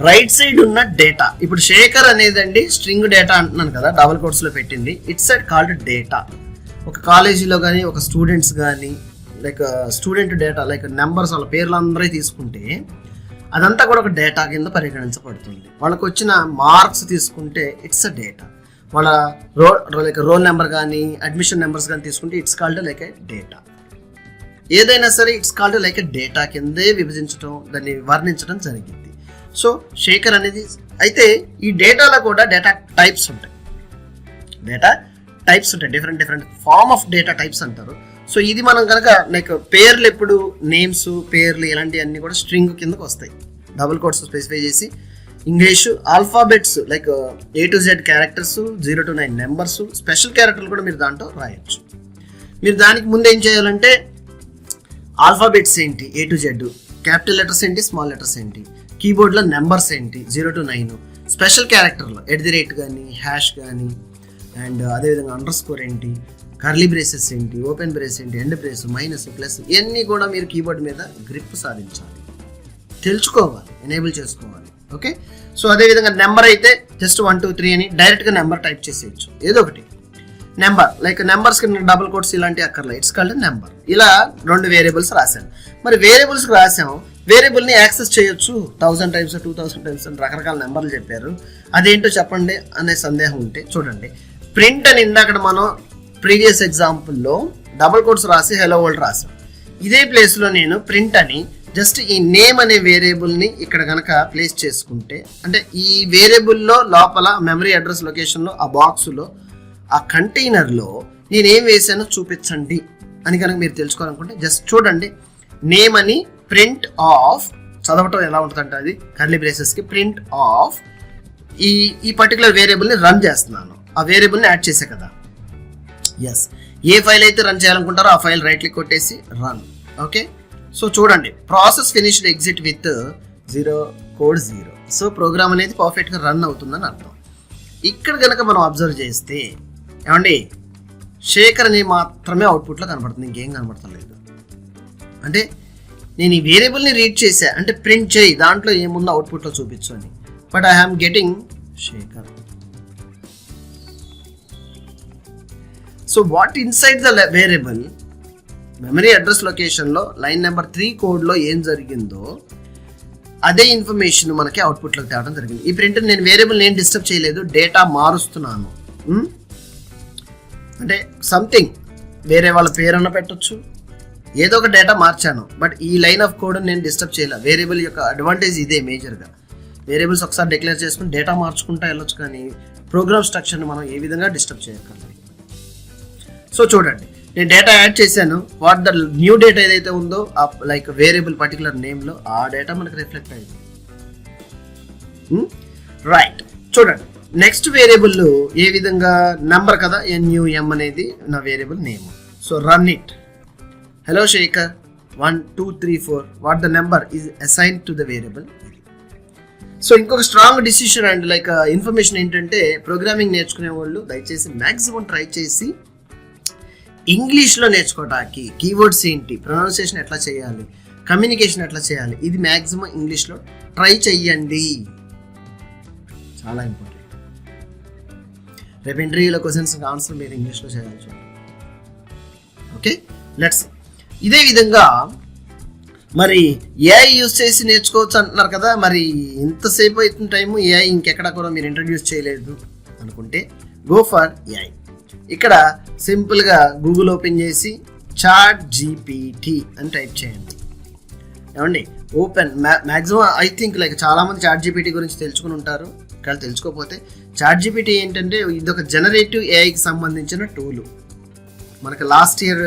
రైట్ సైడ్ ఉన్న డేటా, ఇప్పుడు శేఖర్ అనేదండి స్ట్రింగ్ డేటా అంటున్నాను కదా డబుల్ కోట్స్లో పెట్టింది. It's side called data. ఒక కాలేజీలో కానీ ఒక స్టూడెంట్స్ కానీ like student data like numbers వాళ్ళ పేర్లు అందరూ తీసుకుంటే అదంతా కూడా ఒక డేటా కింద పరిగణించబడుతుంది. వాళ్ళకి వచ్చిన మార్క్స్ తీసుకుంటే ఇట్స్ అ డేటా. వాళ్ళ రోల్ నెంబర్ కానీ అడ్మిషన్ నెంబర్స్ కానీ తీసుకుంటే it's called like A data. ఏదైనా సరే it's called like A data కిందే విభజించడం, దాన్ని వర్ణించడం జరిగింది. సో శేఖర్ అనేది అయితే ఈ డేటాలో కూడా డేటా టైప్స్ ఉంటాయి. Different form of data types అంటారు. సో ఇది మనం కనుక లైక్ పేర్లు ఎప్పుడు నేమ్స్ పేర్లు ఇలాంటివన్నీ కూడా స్ట్రింగ్ కిందకు వస్తాయి. డబుల్ కోట్స్ స్పెసిఫై చేసి English alphabets like A to Z characters 0 to 9 numbers special క్యారెక్టర్లు కూడా మీరు దాంట్లో రాయొచ్చు. మీరు దానికి ముందు ఏం చేయాలంటే ఆల్ఫాబెట్స్ ఏంటి A to Z, capital letters ఏంటి స్మాల్ లెటర్స్ ఏంటి, కీబోర్డ్లో నెంబర్స్ ఏంటి 0 to 9, స్పెషల్ క్యారెక్టర్లో @ కానీ హ్యాష్ కానీ అండ్ అదేవిధంగా _, ఏంటి, కర్లీ బ్రేసెస్ ఏంటి, ఓపెన్ బ్రేస్ ఏంటి, ఎండ్ బ్రేస్, మైనస్, ప్లస్ ఇవన్నీ కూడా మీరు కీబోర్డ్ మీద గ్రిప్ సాధించాలి, తెలుసుకోవాలి, ఎనేబుల్ చేసుకోవాలి. ఓకే. సో అదేవిధంగా నెంబర్ అయితే జస్ట్ 1 2 3 అని డైరెక్ట్గా నెంబర్ టైప్ చేసేయచ్చు. ఏదో ఒకటి నెంబర్ లైక్ నెంబర్స్ కింద డబుల్ కోట్స్ ఇలాంటి అక్కర్లే, ఇట్స్ కాల్డ్ నెంబర్. ఇలా 2 వేరియబుల్స్ రాశాను. మరి వేరియబుల్స్కి రాసాం, వేరియబుల్ని యాక్సెస్ చేయొచ్చు 1000 టైమ్స్ 2000 టైమ్స్ అని రకరకాల నెంబర్లు చెప్పారు. అదేంటో చెప్పండి అనే సందేహం ఉంటే చూడండి. ప్రింట్ అని ఇందాక మనం ప్రీవియస్ ఎగ్జాంపుల్లో డబుల్ కోట్స్ రాసి హెలో వరల్డ్ రాసాం. ఇదే ప్లేస్లో నేను ప్రింట్ అని జస్ట్ ఈ నేమ్ అనే వేరియబుల్ని ఇక్కడ కనుక ప్లేస్ చేసుకుంటే, అంటే ఈ వేరియబుల్లో లోపల మెమరీ అడ్రస్ లొకేషన్లో ఆ బాక్సులో ఆ కంటైనర్లో నేనేం వేసానో చూపించండి అని కనుక మీరు తెలుసుకోవాలనుకుంటే జస్ట్ చూడండి. నేమ్ అని ప్రింట్ ఆఫ్ చదవటం ఎలా ఉంటుందంటే అది కర్లీ బ్రేసెస్కి ప్రింట్ ఆఫ్ ఈ పర్టికులర్ వేరియబుల్ని రన్ చేస్తున్నాను. ఆ వేరియబుల్ని యాడ్ చేసే కదా. ఎస్, ఏ ఫైల్ అయితే రన్ చేయాలనుకుంటారో ఆ ఫైల్ రైట్ క్లిక్ కొట్టేసి రన్. ఓకే. సో చూడండి, process finished exit with 0 code 0. సో ప్రోగ్రామ్ అనేది పర్ఫెక్ట్గా రన్ అవుతుందని అర్థం. ఇక్కడ కనుక మనం అబ్జర్వ్ చేస్తే ఏమండి శేఖర్ అని మాత్రమే అవుట్పుట్లో కనబడుతుంది, ఇంకేం కనబడతలేదు. అంటే నేను ఈ వేరియబుల్ని రీడ్ చేసా అంటే ప్రింట్ చేయి, దాంట్లో ఏముందో అవుట్పుట్లో చూపించు అని. But I am getting Shekhar. So what inside the variable memory address లొకేషన్లో లైన్ నెంబర్ 3 కోడ్లో ఏం జరిగిందో అదే ఇన్ఫర్మేషన్ మనకి అవుట్పుట్లోకి తేవడం జరిగింది. ఈ ప్రింట్ నేను వేరియబుల్ నేను డిస్టర్బ్ చేయలేదు, డేటా మారుస్తున్నాను. అంటే సంథింగ్ వేరే వాళ్ళ పేరన్నా పెట్టొచ్చు, ఏదో ఒక డేటా మార్చాను. బట్ ఈ లైన్ ఆఫ్ కోడ్ నేను డిస్టర్బ్ చేయలేదు. వేరియబుల్ యొక్క అడ్వాంటేజ్ ఇదే మేజర్గా. వేరియబుల్స్ ఒకసారి డిక్లేర్ చేసుకుని డేటా మార్చుకుంటా వెళ్ళొచ్చు, కానీ ప్రోగ్రామ్ స్ట్రక్చర్ని మనం ఏ విధంగా డిస్టర్బ్ చేయగలం. సో చూడండి, నేను డేటా యాడ్ చేశాను. వాట్ ద న్యూ డేటా ఏదైతే ఉందో లైక్ వేరియబుల్ పర్టికులర్ నేమ్లో ఆ డేటా మనకు రిఫ్లెక్ట్ అయింది. రైట్. చూడండి, నెక్స్ట్ వేరియబుల్ ఏ విధంగా నెంబర్ కదా, NUM అనేది నా variable name. So run it. Hello Shekhar 1 2 3 4 what the number is assign to the variable. So ఇంకొక strong decision and like information ఏంటంటే, ప్రోగ్రామింగ్ నేర్చుకునే వాళ్ళు దయచేసి మ్యాక్సిమం ట్రై చేసి ఇంగ్లీష్లో నేర్చుకోవడానికి కీవర్డ్స్ ఏంటి, ప్రొనౌన్సియేషన్ ఎట్లా చేయాలి, కమ్యూనికేషన్ ఎట్లా చేయాలి, ఇది మ్యాక్సిమం ఇంగ్లీష్లో ట్రై చెయ్యండి. చాలా ఇంపార్టెంట్. రేపు ఇంటర్వ్యూలో క్వశ్చన్స్ ఆన్సర్ మీరు ఇంగ్లీష్లో చేయాలి. Okay, let's. ఇదే విధంగా మరి AI యూజ్ చేసి నేర్చుకోవచ్చు అంటున్నారు కదా. మరి ఇంతసేపు అవుతున్న టైము AI ఇంకెక్కడ కూడా మీరు ఇంట్రడ్యూస్ చేయలేదు అనుకుంటే గో ఫర్ AI. ఇక్కడ సింపుల్గా గూగుల్ ఓపెన్ చేసి ChatGPT అని టైప్ చేయండి. ఏమండి open maximum I think like చాలామంది ChatGPT గురించి తెలుసుకుని ఉంటారు. ఇక్కడ తెలుసుకోకపోతే ChatGPT ఏంటంటే ఇదొక జనరేటివ్ AIకి సంబంధించిన టూలు. మనకి లాస్ట్ ఇయర్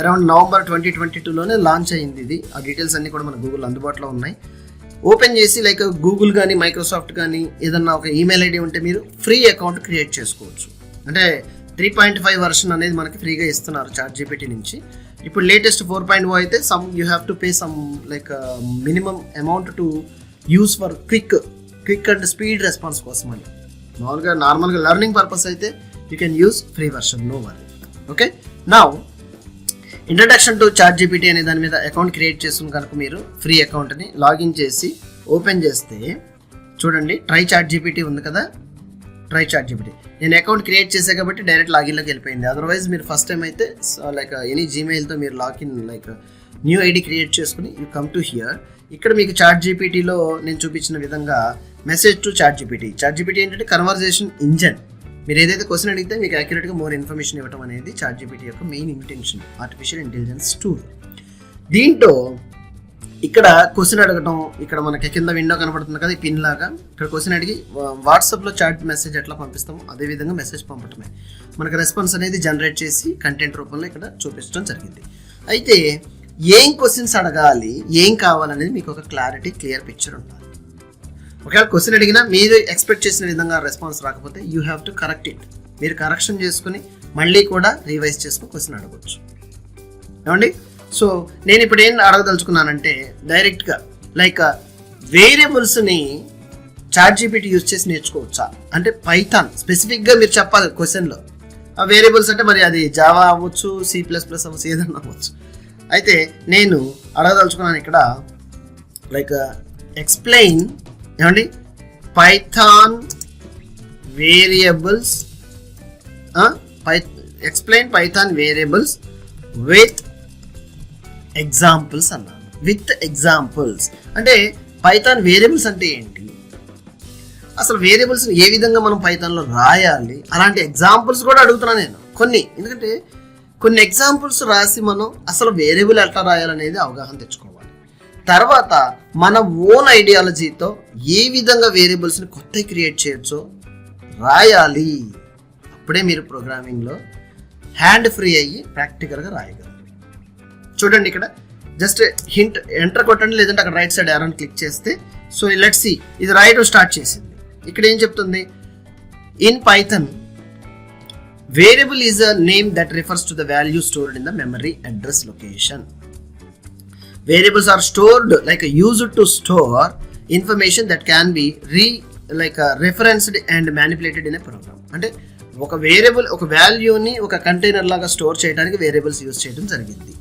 అరౌండ్ నవంబర్ 2022లోనే లాంచ్ అయింది ఇది. ఆ డీటెయిల్స్ అన్నీ కూడా మన గూగుల్ అందుబాటులో ఉన్నాయి. ఓపెన్ చేసి లైక్ గూగుల్ కానీ మైక్రోసాఫ్ట్ కానీ ఏదన్నా ఒక ఈమెయిల్ ఐడి ఉంటే మీరు ఫ్రీ అకౌంట్ క్రియేట్ చేసుకోవచ్చు. అంటే 3.5 వర్షన్ అనేది మనకి ఫ్రీగా ఇస్తున్నారు చాట్ జీపీటీ నుంచి. ఇప్పుడు లేటెస్ట్ 4.0 అయితే you have to pay some like minimum amount to use for quick and speed response కోసం అని. నార్మల్గా లెర్నింగ్ పర్పస్ అయితే you can use free version, no worry. Okay, now introduction to chat GPT అనే దాని మీద account create చేసుకుని కనుక మీరు ఫ్రీ అకౌంట్ని లాగిన్ చేసి ఓపెన్ చేస్తే చూడండి, ట్రై చాట్ జీపీటీ ఉంది కదా, ట్రై చాట్ జీపీటీ. నేను అకౌంట్ క్రియేట్ చేసే కాబట్టి డైరెక్ట్ లాగిన్లోకి వెళ్ళిపోయింది. అదర్వైజ్ మీరు ఫస్ట్ టైం అయితే లైక్ ఎనీ జీమెయిల్తో మీరు login like new ID create చేసుకుని యూ కమ్ టు హియర్. ఇక్కడ మీకు చాట్ జీపీటీలో నేను చూపించిన విధంగా message to chat GPT. Chat GPT ఏంటంటే కన్వర్జేషన్ ఇంజన్. మీరు ఏదైతే క్వశ్చన్ అడిగితే మీకు యాక్యురేట్గా మోర్ ఇన్ఫర్మేషన్ ఇవ్వడం అనేది చాట్ జీపీటీ యొక్క main intention, artificial intelligence tool. దీంట్లో ఇక్కడ క్వశ్చన్ అడగటం, ఇక్కడ మనకి కింద విండో కనపడుతుంది కదా ఈ పిన్ లాగా, ఇక్కడ క్వశ్చన్ అడిగి వాట్సాప్లో చాట్ మెసేజ్ ఎట్లా పంపిస్తామో అదేవిధంగా మెసేజ్ పంపటమే. మనకు రెస్పాన్స్ అనేది జనరేట్ చేసి కంటెంట్ రూపంలో ఇక్కడ చూపించడం జరిగింది. అయితే ఏం క్వశ్చన్స్ అడగాలి, ఏం కావాలనేది మీకు ఒక క్లియర్ పిక్చర్ ఉండాలి. ఒకవేళ క్వశ్చన్ అడిగినా మీరు ఎక్స్పెక్ట్ చేసిన విధంగా రెస్పాన్స్ రాకపోతే you have to correct it. మీరు కరెక్షన్ చేసుకుని మళ్ళీ కూడా రివైజ్ చేసుకుని క్వశ్చన్ అడగవచ్చు. ఏమండి, సో నేను ఇప్పుడు ఏం అడగదలుచుకున్నానంటే డైరెక్ట్గా లైక్ వేరియబుల్స్ని చాట్ జీపీటీ యూజ్ చేసి నేర్చుకోవచ్చా అంటే పైథాన్ స్పెసిఫిక్గా మీరు చెప్పాలి క్వశ్చన్లో. ఆ వేరియబుల్స్ అంటే మరి అది జావా అవ్వచ్చు, C++ అవ్వచ్చు, ఏదన్నా అవ్వచ్చు. అయితే నేను అడగదలుచుకున్నాను ఇక్కడ లైక్ ఎక్స్ప్లెయిన్ ఏమండి Python variables, explain Python variables with examples అన్నాను. విత్ ఎగ్జాంపుల్స్ అంటే పైథాన్ వేరియబుల్స్ అంటే ఏంటి, అసలు వేరియబుల్స్ ఏ విధంగా మనం పైథాన్లో రాయాలి, అలాంటి ఎగ్జాంపుల్స్ కూడా అడుగుతున్నాను నేను ఎందుకంటే కొన్ని ఎగ్జాంపుల్స్ రాసి మనం అసలు వేరియబుల్ ఎట్లా రాయాలనేది అవగాహన తెచ్చుకోవాలి. తర్వాత మన ఓన్ ఐడియాలజీతో ఏ విధంగా వేరియబుల్స్ని కొత్తగా క్రియేట్ చేయొచ్చో రాయాలి. అప్పుడే మీరు ప్రోగ్రామింగ్లో హ్యాండ్ ఫ్రీ అయ్యి ప్రాక్టికల్గా రాయగలరు. చూడండి, ఇక్కడ జస్ట్ హింట్ ఎంటర్ కొట్టండి, లేదంటే అక్కడ రైట్ సైడ్ యారోని క్లిక్ చేస్తే సో లెట్స్ సీ ఇది రాయడం స్టార్ట్ చేసింది. ఇక్కడ ఏం చెప్తుంది, in Python variable is a name that refers to the value stored in the memory address location. Variables are stored like used to store information that can be referenced and manipulated in a program. అంటే ఒక variable ఒక వాల్యూని ఒక container లాగా store చేయడానికి variables use చేయడం జరిగింది.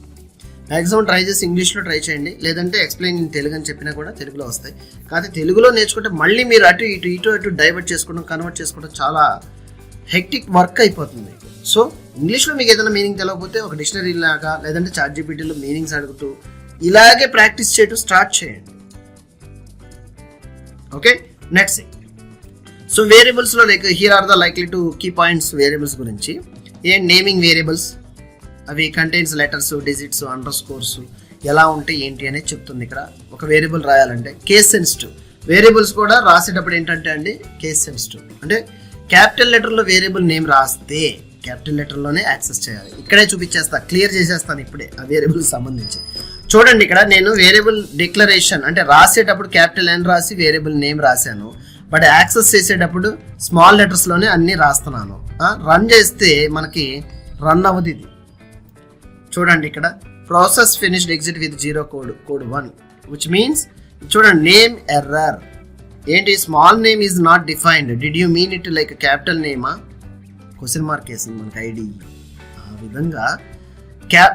Maximum try చేసి ఇంగ్లీష్లో ట్రై చేయండి, లేదంటే ఎక్స్ప్లెయిన్ ఇన్ తెలుగు అని చెప్పినా కూడా తెలుగులో వస్తాయి. కానీ తెలుగులో నేర్చుకుంటే మళ్ళీ మీరు అటు ఇటు డైవర్ట్ చేసుకోవడం, కన్వర్ట్ చేసుకోవడం చాలా హెక్టిక్ వర్క్ అయిపోతుంది. సో ఇంగ్లీష్లో మీకు ఏదైనా మీనింగ్ తెలియకపోతే ఒక డిక్షనరీ లాగా లేదంటే చాట్ జీపీటీలో మీనింగ్స్ అడుగుతూ ఇలాగే ప్రాక్టీస్ చేయడం స్టార్ట్ చేయండి. ఓకే, నెక్స్ట్ సో వేరియబుల్స్లో like here are the likely to key points variables గురించి. నేమింగ్ వేరియబుల్స్, అవి contains letters, digits, underscores ఎలా ఉంటాయి ఏంటి అనేది చెప్తుంది. ఇక్కడ ఒక వేరియబుల్ రాయాలంటే కేస్ సెన్సిటివ్ వేరియబుల్స్ కూడా రాసేటప్పుడు ఏంటంటే అండి కేస్ సెన్సిటివ్ అంటే క్యాపిటల్ లెటర్లో వేరియబుల్ నేమ్ రాస్తే క్యాపిటల్ లెటర్లోనే యాక్సెస్ చేయాలి. ఇక్కడే చూపించేస్తా, క్లియర్ చేసేస్తాను ఇప్పుడే ఆ వేరియబుల్కి సంబంధించి. చూడండి, ఇక్కడ నేను వేరియబుల్ డిక్లరేషన్ అంటే రాసేటప్పుడు క్యాపిటల్ N రాసి వేరియబుల్ నేమ్ రాశాను, బట్ యాక్సెస్ చేసేటప్పుడు స్మాల్ లెటర్స్లోనే అన్నీ రాస్తున్నాను. రన్ చేస్తే మనకి రన్ అవ్వదు ఇది. చూడండి, ఇక్కడ process finished exit with 0 code 1 which means చూడండి నేమ్ ఎర్రర్. ఏంటి, small name is not defined, did you mean it like capital నేమా, క్వశ్చన్ మార్క్ వేసింది మనకి ఐడి. ఆ విధంగా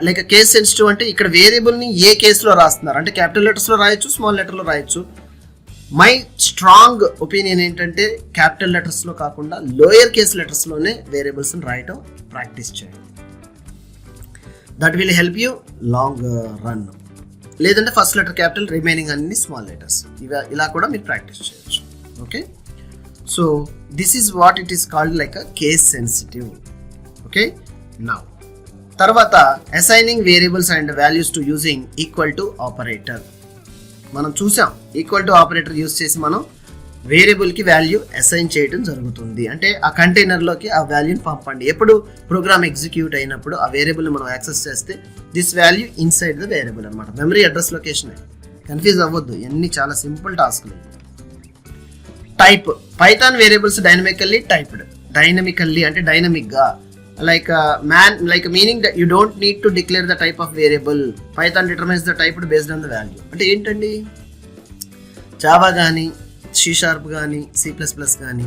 లైక్ కేస్ సెన్సిటివ్ అంటే ఇక్కడ వేరియబుల్ని ఏ కేసులో రాస్తున్నారు అంటే క్యాపిటల్ లెటర్స్లో రాయొచ్చు, స్మాల్ లెటర్లో రాయొచ్చు. మై స్ట్రాంగ్ ఒపీనియన్ ఏంటంటే క్యాపిటల్ లెటర్స్లో కాకుండా లోయర్ కేస్ లెటర్స్లోనే వేరియబుల్స్ని రాయటం ప్రాక్టీస్ చేయండి. That will help you long run. లేదంటే ఫస్ట్ లెటర్ క్యాపిటల్, రిమైనింగ్ అన్ని స్మాల్ లెటర్స్, ఇలా కూడా మీరు ప్రాక్టీస్ చేయొచ్చు. Okay, so this is what it is called like a case sensitive. Okay, now తర్వాత assigning variables and values to using equal to operator. మనం చూసాం equal to operator use చేసి మనం వేరియబుల్కి వాల్యూ అసైన్ చేయడం జరుగుతుంది. అంటే ఆ కంటైనర్లోకి ఆ వాల్యూని పంపండి. ఎప్పుడు ప్రోగ్రామ్ ఎగ్జిక్యూట్ అయినప్పుడు ఆ వేరియబుల్ని మనం యాక్సెస్ చేస్తే this value inside the variable అనమాట. Memory address location. కన్ఫ్యూజ్ అవ్వద్దు, ఇవన్నీ చాలా సింపుల్ టాస్క్లు. Type Python variables dynamically typed. Dynamically అంటే డైనమిక్గా, meaning that you don't need to declare the type of variable. Python determines the type based on the value. అంటే ఏంటండి, Java కానీ C# కానీ C++ కానీ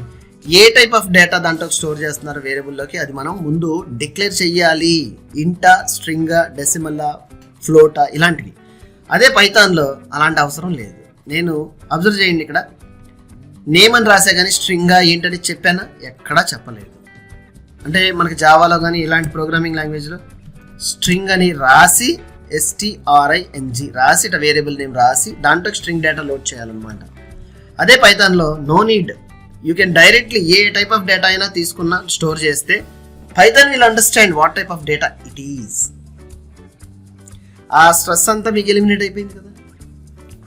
ఏ టైప్ ఆఫ్ డేటా దాంట్లో store చేస్తున్నారు వేరియబుల్లోకి, అది మనం ముందు డిక్లేర్ చెయ్యాలి. ఇంటా, స్ట్రింగా, డెసిమల్లా, ఫ్లోటా ఇలాంటివి. అదే పైథాన్లో అలాంటి అవసరం లేదు. నేను అబ్జర్వ్ చేయండి, ఇక్కడ నేమ్ అని రాసే కానీ స్ట్రింగా ఏంటని చెప్పానా, ఎక్కడా చెప్పలేదు. అంటే మనకి జావాలో కానీ ఇలాంటి ప్రోగ్రామింగ్ లాంగ్వేజ్లో స్ట్రింగ్ అని రాసి string రాసి ఇట్లా వేరియబుల్ నేమ్ రాసి దాంట్లో స్ట్రింగ్ డేటా లోడ్ చేయాలన్నమాట. అదే పైథాన్లో no need, you can directly ఏ టైప్ ఆఫ్ డేటా అయినా తీసుకున్నా స్టోర్ చేస్తే Python will understand what type of data it is. ఆ స్ట్రెస్ అంతా మీకు ఎలిమినేట్ అయిపోయింది కదా,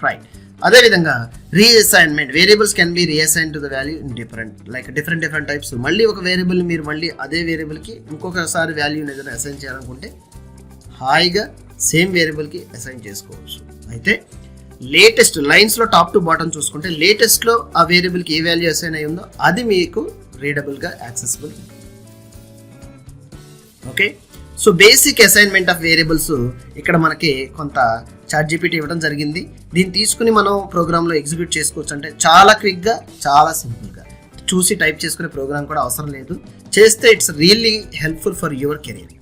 రైట్. అదేవిధంగా reassignment, variables can be reassign to the value in different types. మళ్ళీ ఒక వేరియబుల్ మీరు మళ్ళీ అదే వేరియబుల్కి ఇంకొకసారి వాల్యూని ఏదైనా అసైన్ చేయాలనుకుంటే హాయిగా సేమ్ వేరియబుల్కి అసైన్ చేసుకోవచ్చు. అయితే లేటెస్ట్ లైన్స్లో టాప్ టు బాటమ్ చూసుకుంటే లేటెస్ట్లో ఆ వేరియబుల్కి ఏ వాల్యూ అసైన్ అయి ఉందో అది మీకు రీడబుల్గా accessible. Okay, so basic assignment of variables ఇక్కడ మనకి కొంత ChatGPT ఇవ్వడం జరిగింది. దీన్ని తీసుకుని మనం ప్రోగ్రాంలో ఎగ్జిక్యూట్ చేసుకోవచ్చు. అంటే చాలా క్విక్గా, చాలా సింపుల్గా చూసి టైప్ చేసుకునే ప్రోగ్రామ్ కూడా అవసరం లేదు. చేస్తే it's really helpful for your career.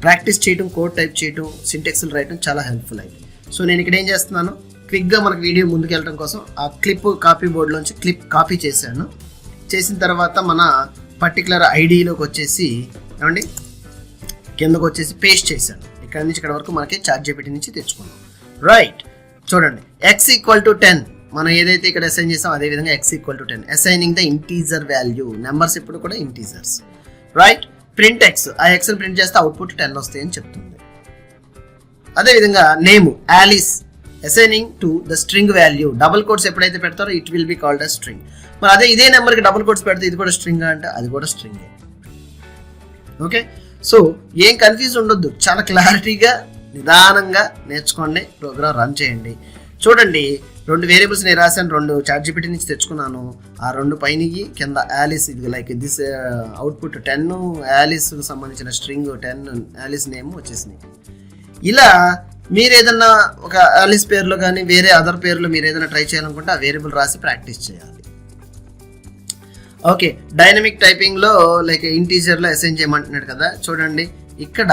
Practice చేయడం, కోడ్ టైప్ చేయడం, సింటెక్స్లు రాయడం చాలా హెల్ప్ఫుల్ అయింది. సో నేను ఇక్కడ ఏం చేస్తున్నాను, క్విక్గా మనకు వీడియో ముందుకు వెళ్ళడం కోసం ఆ క్లిప్ కాపీ బోర్డులోంచి క్లిప్ కాపీ చేశాను. చేసిన తర్వాత మన పర్టికులర్ ఐడిలోకి వచ్చేసి ఏమండి కిందకు వచ్చేసి పేస్ట్ చేశాను. ఇక్కడ నుంచి ఇక్కడ వరకు మనకి ChatGPT నుంచి తెచ్చుకున్నాం. రైట్, చూడండి x=10 మనం ఏదైతే ఇక్కడ అసైన్ చేసాం అదేవిధంగా x=10 assigning the integer value. Numbers ఇప్పుడు కూడా ఇంటీజర్స్. రైట్, ప్రింట్ x, ఆ x ప్రింట్ చేస్తే అవుట్పుట్ 10 వస్తాయి అని చెప్తుంది. అదేవిధంగా name Alice assigning to the string value. Double quotes ఎప్పుడైతే పెడతారో it will be called a string. మరి అదే ఇదే నెంబర్కి డబుల్ కోట్స్ పెడితే ఇది కూడా స్ట్రింగ్ అంటే అది కూడా స్ట్రింగే. ఓకే, సో ఏం కన్ఫ్యూజ్ ఉండొద్దు, చాలా క్లారిటీగా నిదానంగా నేర్చుకోండి, ప్రోగ్రామ్ రన్ చేయండి. చూడండి, 2 వేరియబుల్స్ నేను రాశాను, 2 ChatGPT నుంచి తెచ్చుకున్నాను. ఆ 2 పైన కింద ఆలిస్, ఇది లైక్ దిస్ అవుట్పుట్ 10, ఆలిస్కి సంబంధించిన స్ట్రింగ్ 10, ఆలిస్ నేమ్ వచ్చేసినాయి. ఇలా మీరు ఏదన్నా ఒక ఆలిస్ పేరులో కానీ వేరే అదర్ పేరులో మీరు ఏదైనా ట్రై చేయాలనుకుంటే ఆ వేరియబుల్ రాసి ప్రాక్టీస్ చేయాలి. ఓకే, డైనమిక్ టైపింగ్లో లైక్ ఇంటీజర్లో అసైన్ చేయమంటున్నాడు కదా, చూడండి ఇక్కడ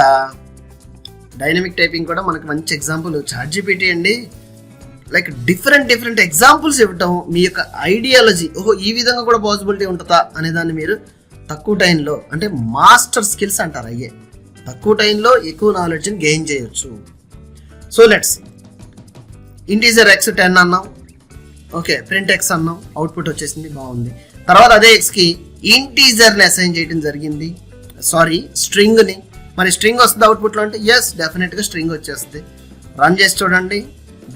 డైనమిక్ టైపింగ్ కూడా మనకు మంచి ఎగ్జాంపుల్ ChatGPT అండి. లైక్ డిఫరెంట్ ఎగ్జాంపుల్స్ ఇవ్వటం, మీ యొక్క ఐడియాలజీ, ఓహో ఈ విధంగా కూడా పాసిబిలిటీ ఉంటుందా అనే దాన్ని మీరు తక్కువ టైంలో, అంటే మాస్టర్ స్కిల్స్ అంటారు అయ్యే, తక్కువ టైంలో ఎక్కువ నాలెడ్జ్ని గెయిన్ చేయొచ్చు. సో లెట్స్ ఇంటీజర్ x 10 అన్నాం, ఓకే ప్రింట్ x అన్నాం, అవుట్పుట్ వచ్చేసింది, బాగుంది. తర్వాత అదే ఎక్స్కి ఇంటీజర్ని అసైన్ చేయడం జరిగింది, స్ట్రింగ్ని. మరి స్ట్రింగ్ వస్తుంది అవుట్పుట్లో అంటే ఎస్ డెఫినెట్గా స్ట్రింగ్ వచ్చేస్తుంది. రన్ చేసి చూడండి,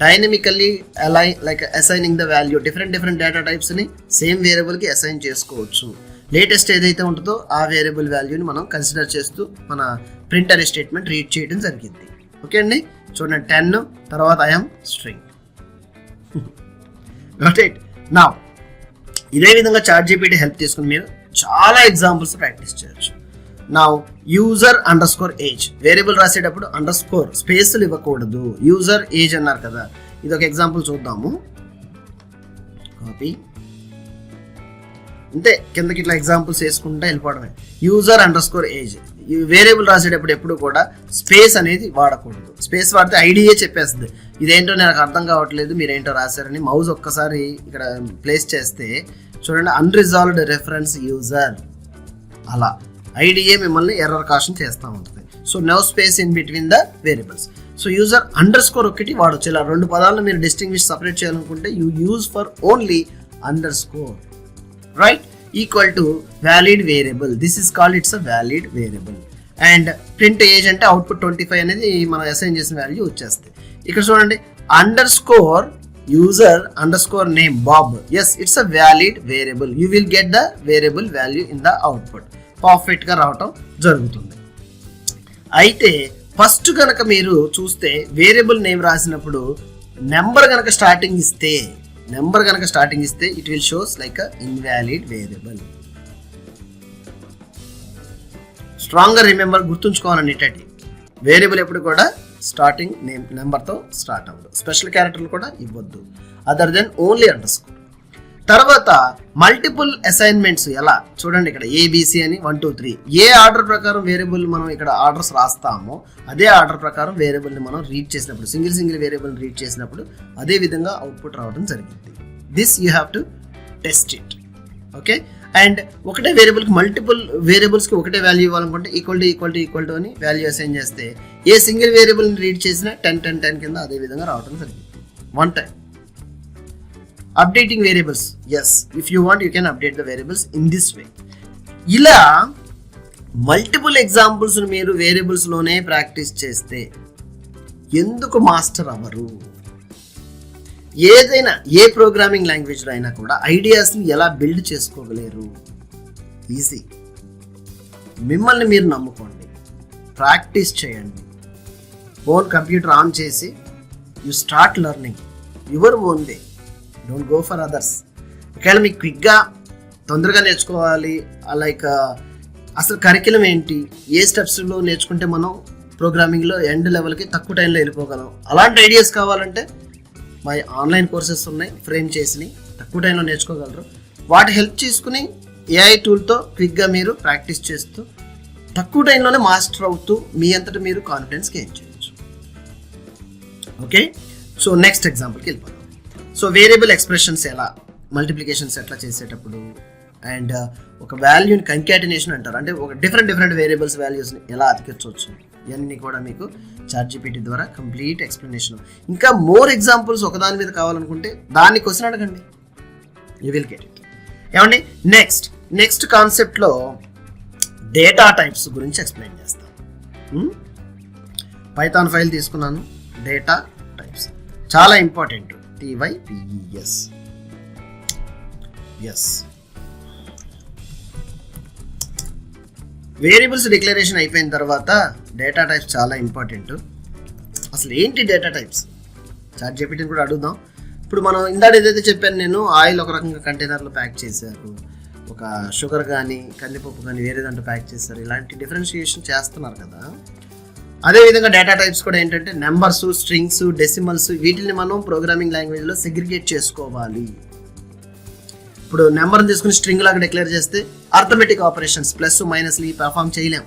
dynamically assigning the value. Different data టైప్స్ని సేమ్ వేరియబుల్కి అసైన్ చేసుకోవచ్చు. లేటెస్ట్ ఏదైతే ఉంటుందో ఆ వేరియబుల్ వాల్యూని మనం కన్సిడర్ చేస్తూ మన ప్రింటర్ స్టేట్మెంట్ రీడ్ చేయడం జరిగింది. ఓకే అండి, చూడండి 10 తర్వాత ఐఎమ్ స్ట్రింగ్. నా ఇదే విధంగా ChatGPT హెల్ప్ తీసుకుని మీరు చాలా ఎగ్జాంపుల్స్ ప్రాక్టీస్ చేయొచ్చు. నా user_age వేరియబుల్ రాసేటప్పుడు అండర్స్కోర్ స్పేస్లు ఇవ్వకూడదు. యూజర్ ఏజ్ అన్నారు కదా, ఇది ఒక ఎగ్జాంపుల్ చూద్దాము. కాపీ, అంతే కిందకి ఇట్లా ఎగ్జాంపుల్స్ వేసుకుంటా వెళ్ళిపోవడమే. user_age వేరియబుల్ రాసేటప్పుడు ఎప్పుడు కూడా స్పేస్ అనేది వాడకూడదు. స్పేస్ వాడితే ఐడియే చెప్పేస్తుంది ఇదేంటో నాకు అర్థం కావట్లేదు మీరేంటో రాశారని. మౌజ్ ఒక్కసారి ఇక్కడ ప్లేస్ చేస్తే చూడండి అన్రిజాల్వ్డ్ రెఫరెన్స్ యూజర్, అలా ఐడియే మిమ్మల్ని ఎర్రర్ కాషన్ చేస్తూ ఉంటుంది. So no space in between the variables. So user__ ఒకటి వాడచ్చు. ఇలా 2 పదాలను మీరు డిస్టింగ్విష్ సపరేట్ చేయాలనుకుంటే you use for only underscore, right, equal to valid variable. This is called it's a valid variable. And print age అంటే output 25 అనేది మనం assign చేసిన వాల్యూ వచ్చేస్తుంది. ఇక్కడ చూడండి user_name Bob. Yes, it's a valid variable. You will get the variable value in the output. Perfect గా రావటం జరుగుతుంది. అయితే ఫస్ట్ కనుక మీరు చూస్తే వేరియబుల్ నేమ్ రాసినప్పుడు నెంబర్ కనుక స్టార్టింగ్ ఇస్తే it will shows like invalid variable. స్ట్రాంగ్గా రిమెంబర్, గుర్తుంచుకోవాలనేటట్టు వేరియబుల్ ఎప్పుడు కూడా స్టార్టింగ్ నెంబర్తో స్టార్ట్ అవ్వదు. స్పెషల్ క్యారెక్టర్లు కూడా ఇవ్వద్దు అదర్ దెన్ ఓన్లీ అండర్స్కోర్. తర్వాత మల్టిపుల్ అసైన్మెంట్స్ ఎలా చూడండి, ఇక్కడ ఏబిసి అని 1 2 3 ఏ ఆర్డర్ ప్రకారం వేరియబుల్ మనం ఇక్కడ ఆర్డర్స్ రాస్తామో అదే ఆర్డర్ ప్రకారం వేరియబుల్ని మనం రీడ్ చేసినప్పుడు, సింగిల్ వేరియబుల్ రీడ్ చేసినప్పుడు అదే విధంగా అవుట్పుట్ రావడం జరిగింది. This you have to test it. Okay, and ఒకటే వేరియబుల్కి మల్టిపుల్ వేరియబుల్స్కి ఒకటే వాల్యూ ఇవ్వాలనుకుంటే ఈక్వల్ టు అని వాల్యూ అసైన్ చేస్తే ఏ సింగిల్ వేరియబుల్ని రీడ్ చేసినా 10 10 10 కింద అదే విధంగా రావడం జరిగింది. 1 time. Updating variables. Yes, if you want, you can update the variables in this way. ఇలా మల్టిపుల్ ఎగ్జాంపుల్స్ మీరు వేరియబుల్స్లోనే ప్రాక్టీస్ చేస్తే ఎందుకు మాస్టర్ అవ్వరు? ఏదైనా ఏ ప్రోగ్రామింగ్ లాంగ్వేజ్లో అయినా కూడా ఐడియాస్ని ఎలా బిల్డ్ చేసుకోగలేరు? ఈజీ. మిమ్మల్ని మీరు నమ్ముకోండి, ప్రాక్టీస్ చేయండి. ఓన్ కంప్యూటర్ ఆన్ చేసి you start learning your own way. Don't go for others. ఒకవేళ మీకు క్విక్గా తొందరగా నేర్చుకోవాలి, లైక్ అసలు కరిక్యులం ఏంటి, ఏ స్టెప్స్లో నేర్చుకుంటే మనం ప్రోగ్రామింగ్లో ఎండ్ లెవెల్కి తక్కువ టైంలో వెళ్ళిపోగలం, అలాంటి ఐడియాస్ కావాలంటే మా ఆన్లైన్ కోర్సెస్ ఉన్నాయి, ఫ్రేమ్ చేసి తక్కువ టైంలో నేర్చుకోగలరు. వాటి హెల్ప్ చేసుకుని ఏఐ టూల్తో క్విక్గా మీరు ప్రాక్టీస్ చేస్తూ తక్కువ టైంలోనే మాస్టర్ అవుతూ మీ అంతటా మీరు కాన్ఫిడెన్స్ గెయిన్ చేయొచ్చు. ఓకే, సో నెక్స్ట్ ఎగ్జాంపుల్కి వెళ్ళిపోతాం. సో వేరియబుల్ ఎక్స్ప్రెషన్స్ ఎలా, మల్టిప్లికేషన్స్ ఎట్లా చేసేటప్పుడు, అండ్ ఒక వాల్యూని కంకాటినేషన్ అంటారు, అంటే ఒక డిఫరెంట్ వేరియబుల్స్ వాల్యూస్ని ఎలా అతికించవచ్చు, ఇవన్నీ కూడా మీకు చాట్‌జీపీటీ ద్వారా కంప్లీట్ ఎక్స్ప్లెనేషన్. ఇంకా మోర్ ఎగ్జాంపుల్స్ ఒకదాని మీద కావాలనుకుంటే దాన్ని క్వశ్చన్ అడగండి, యూ విల్ గెట్ ఇట్. ఏమండి, నెక్స్ట్ కాన్సెప్ట్లో డేటా టైప్స్ గురించి ఎక్స్ప్లెయిన్ చేస్తాను. పైథాన్ ఫైల్ తీసుకున్నాను, డేటా టైప్స్ చాలా important. TYPES. Yes, variables declaration అయిపోయిన తర్వాత డేటా టైప్స్ చాలా ఇంపార్టెంట్. అసలు ఏంటి డేటా టైప్స్? చాట్‌జీపీటీని కూడా అడుగుదాం. ఇప్పుడు మనం ఇందాక ఏదైతే చెప్పాను నేను, ఆయిల్ ఒక రకంగా కంటైనర్లో ప్యాక్ చేశారు, ఒక షుగర్ కానీ కందిపప్పు కానీ వేరే దాంట్లో ప్యాక్ చేశారు, ఇలాంటి డిఫరెన్షియేషన్ చేస్తున్నారు కదా. అదేవిధంగా డేటా టైప్స్ కూడా ఏంటంటే నెంబర్స్, స్ట్రింగ్స్, డెసిమల్స్, వీటిని మనం ప్రోగ్రామింగ్ లాంగ్వేజ్లో సెగ్రిగేట్ చేసుకోవాలి. ఇప్పుడు నెంబర్ని తీసుకుని స్ట్రింగ్ లాగా డిక్లేర్ చేస్తే అర్థమెటిక్ ఆపరేషన్స్ ప్లస్ మైనస్లు పర్ఫామ్ చేయలేం,